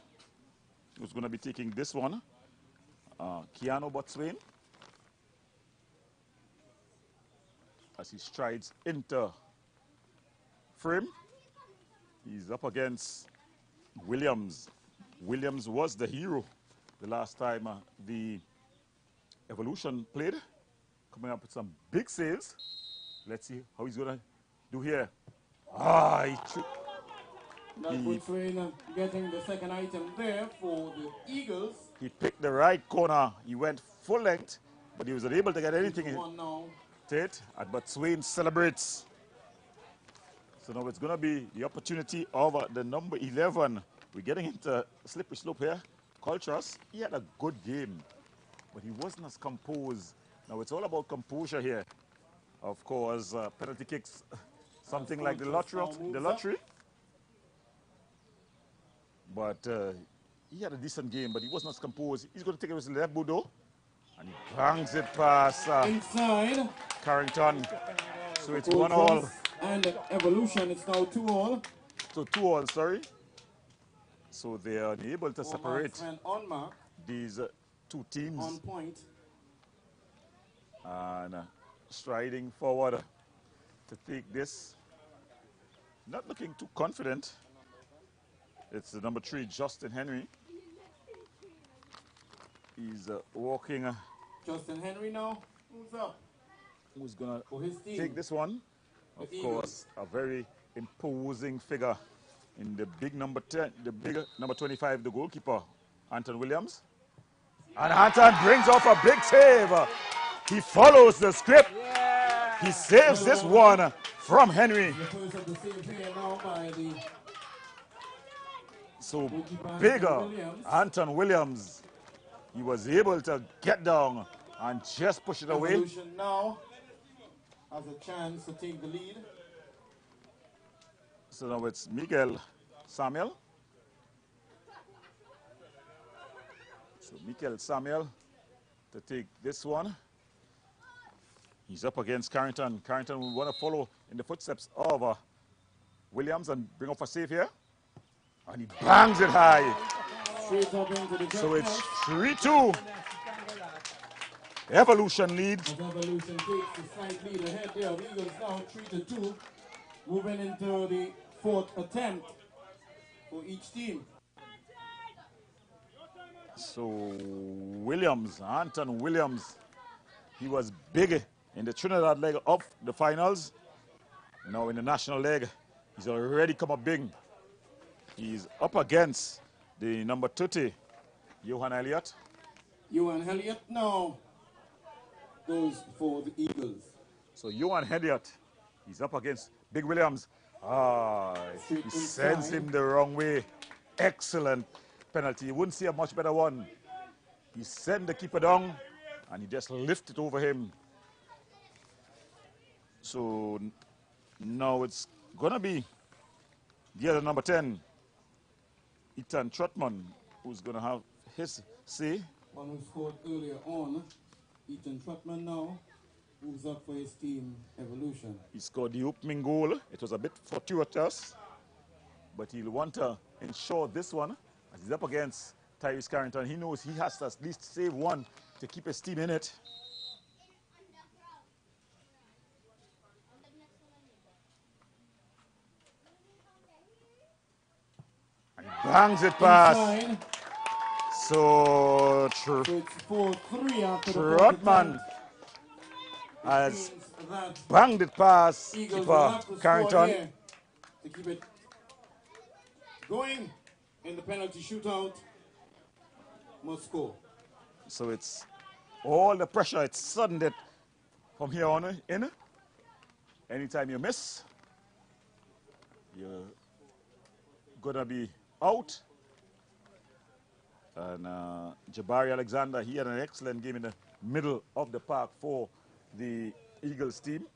who's going to be taking this one. Keanu Botswana. As he strides into frame, he's up against Williams. Williams was the hero the last time the Evolution played, coming up with some big saves. Let's see how he's going to do here. That's Botswana getting the second item there for the Eagles. He picked the right corner. He went full length, but he was unable to get anything in Now. it. But Swain celebrates. So now it's going to be the opportunity of the number 11. We're getting into a slippery slope here. Coltrus, he had a good game, but he wasn't as composed. Now it's all about composure here. Of course, penalty kicks, something like the lottery. But he had a decent game, but he wasn't as composed. He's going to take it with his left boot though, and he bangs it past inside Carrington. So it's 1 all. And Evolution, it's now 2 all. So 2 all, sorry. So they are able to separate on mark, these two teams. on point. And striding forward to take this. Not looking too confident. It's the number 3, Justin Henry. He's walking. Justin Henry now. Who's up? Who's going For his to team. take this one? Of course, a very imposing figure in the big number 10, the big number 25, the goalkeeper, Anton Williams. And Anton brings off a big save. He follows the script. Yeah. He saves this one from Henry. So bigger Anton Williams. He was able to get down and just push it away. Evolution now has a chance to take the lead. So now it's Miguel Samuel. So Miguel Samuel to take this one. He's up against Carrington. Carrington will want to follow in the footsteps of Williams and bring off a save here. And he bangs it high. Straight up into the so it's 3-2. Evolution leads. Evolution takes the slight lead ahead there. The Eagles now 3-2. Moving into the 4th attempt for each team. So Williams, Anton Williams, he was big in the Trinidad leg of the finals. Now in the national leg, he's already come up big. He's up against the number 30, Johan Elliott. Johan Elliott now goes for the Eagles. So Johan Elliott, he's up against Big Williams. He sends him the wrong way. Excellent penalty. You wouldn't see a much better one. He sent the keeper down, And he just lifted over him. So now it's going to be the other number 10, Ethan Trotman, who's going to have his say. One who scored earlier on, Ethan Trotman now moves up for his team, Evolution. He scored the opening goal. It was a bit fortuitous, but he'll want to ensure this one, as he's up against Tyrese Carrington. He knows he has to at least save one to keep his team in it. And he bangs it past. So, So it's 4-3 after Trotman has banged it past keeper Carrington. To keep it going in the penalty shootout, must score. So it's all the pressure, it's sudden that from here on in. Anytime you miss, you're gonna be out. And Jabari Alexander, he had an excellent game in the middle of the park for the Eagles team.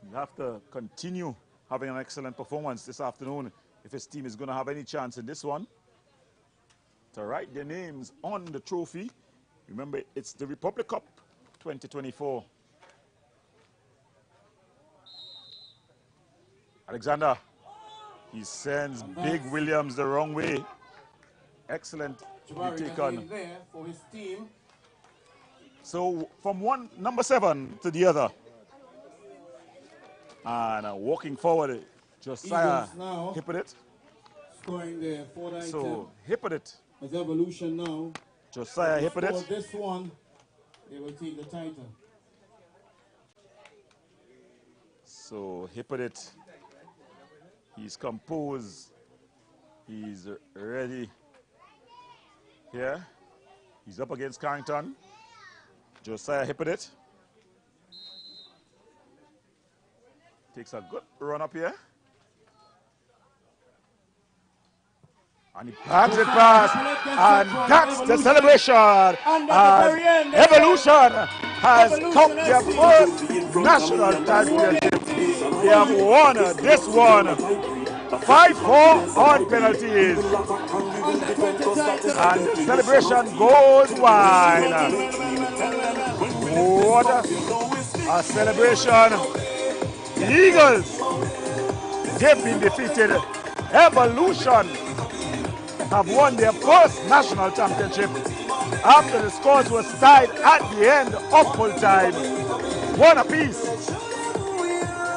You have to continue having an excellent performance this afternoon if his team is going to have any chance in this one to write their names on the trophy. Remember, it's the Republic Cup 2024. Alexander, he sends Big Williams the wrong way. Excellent take on. There for his team. So from one number 7 to the other, and walking forward, Josiah Hippolyte. Scoring there for the So Hippolyte. As Evolution now. Josiah Hippolyte. For this one, they will take the title. So Hippolyte, he's composed. He's ready. Here, he's up against Carrington. Josiah Hippolyte takes a good run up here. And he bangs it past. And that's the celebration. As Evolution has come their first national championship. They have won this one 5-4 on penalties. And the celebration goes wide. What a celebration. The Eagles, they've been defeated. Evolution have won their first national championship after the scores were tied at the end of full time. One apiece.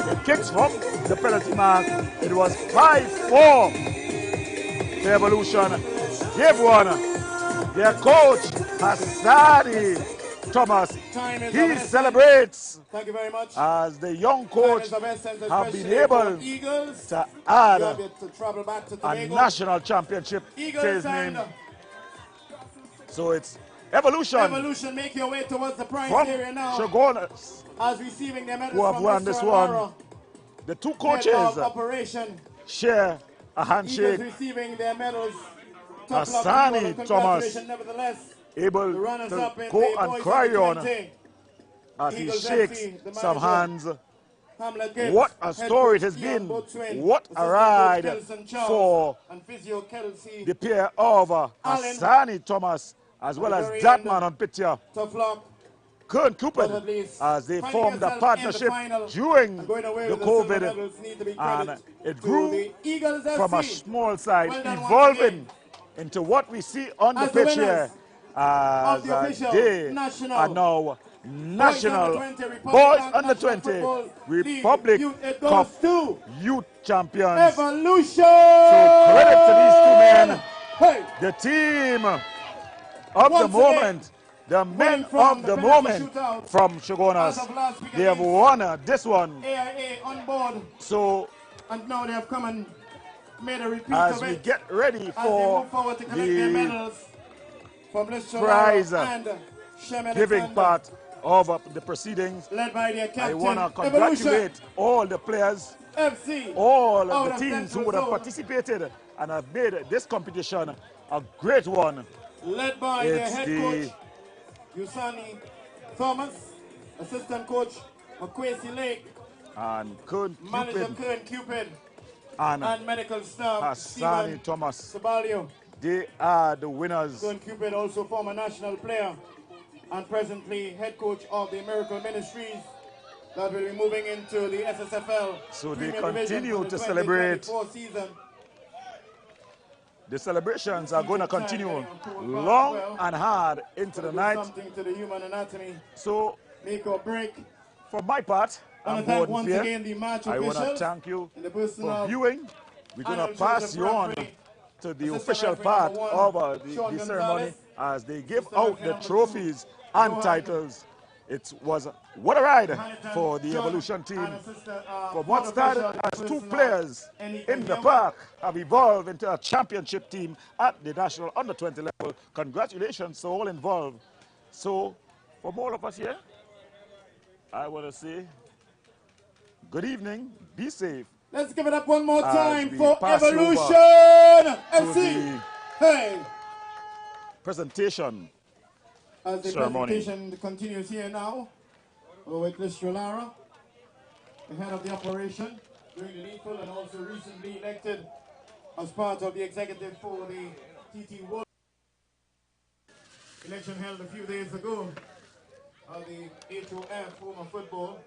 The kicks from the penalty mark. It was 5-4. The Evolution gave one. Their coach, Hassani Thomas, he celebrates. Thank you very much. As the young coach have been able to add a national championship to his name. So it's Evolution. Evolution, make your way towards the prize area now. Shogunas, as receiving their medals who have from won Mr. this Amaro, one. The two coaches operation. share a handshake. Eagles receiving their medals. Hassani Thomas able to go and cry on as he shakes some hands. What a story it has been. What a ride for the pair of Hassani Thomas as well as that man on picture, Kern Cooper, as they formed a partnership during the COVID, and it grew from a small side, evolving into what we see on the pitch here, as they are now national boys under 20 Republic Cup youth champions. Evolution! So credit to these two men, the team of the moment, the men of the moment from Shogunas. They have won this one. AIA on board. So and now they have come and made a repeat as of we it, get ready for the prize giving part of the proceedings, led by their captain, I want to congratulate all the players, all of the teams who would have participated and have made this competition a great one. Led by it's their head the coach, Usani Thomas, assistant coach McQuasey Lake, and Kern manager Cupid Kern Cupid, and medical staff Hassani Stephen Thomas. Sabalio. They are the winners. Kern Cupid, also former national player and presently head coach of the Miracle Ministries that will be moving into the SSFL. So they Premier Division continue for the to celebrate. 2024 season. The celebrations are going to continue long and hard into the night. Something to the human anatomy. So, make or break. For my part, I'm Gordon once Pierre. again the match I want to officials thank you for viewing. We're going to pass you on to the official part of the ceremony as they give out the trophies and titles. It was what a ride for the Evolution team. From what started as 2 players in the park have evolved into a championship team at the national under-20 level. Congratulations to all involved. So, from all of us here, I want to say good evening, be safe. Let's give it up one more time for pass Evolution FC. Hey! Presentation as the ceremony. presentation continues here now, with Mr. Lara, the head of the operation, during the lethal and also recently elected as part of the executive for the TT World election held a few days ago. The HOF, Home of Football,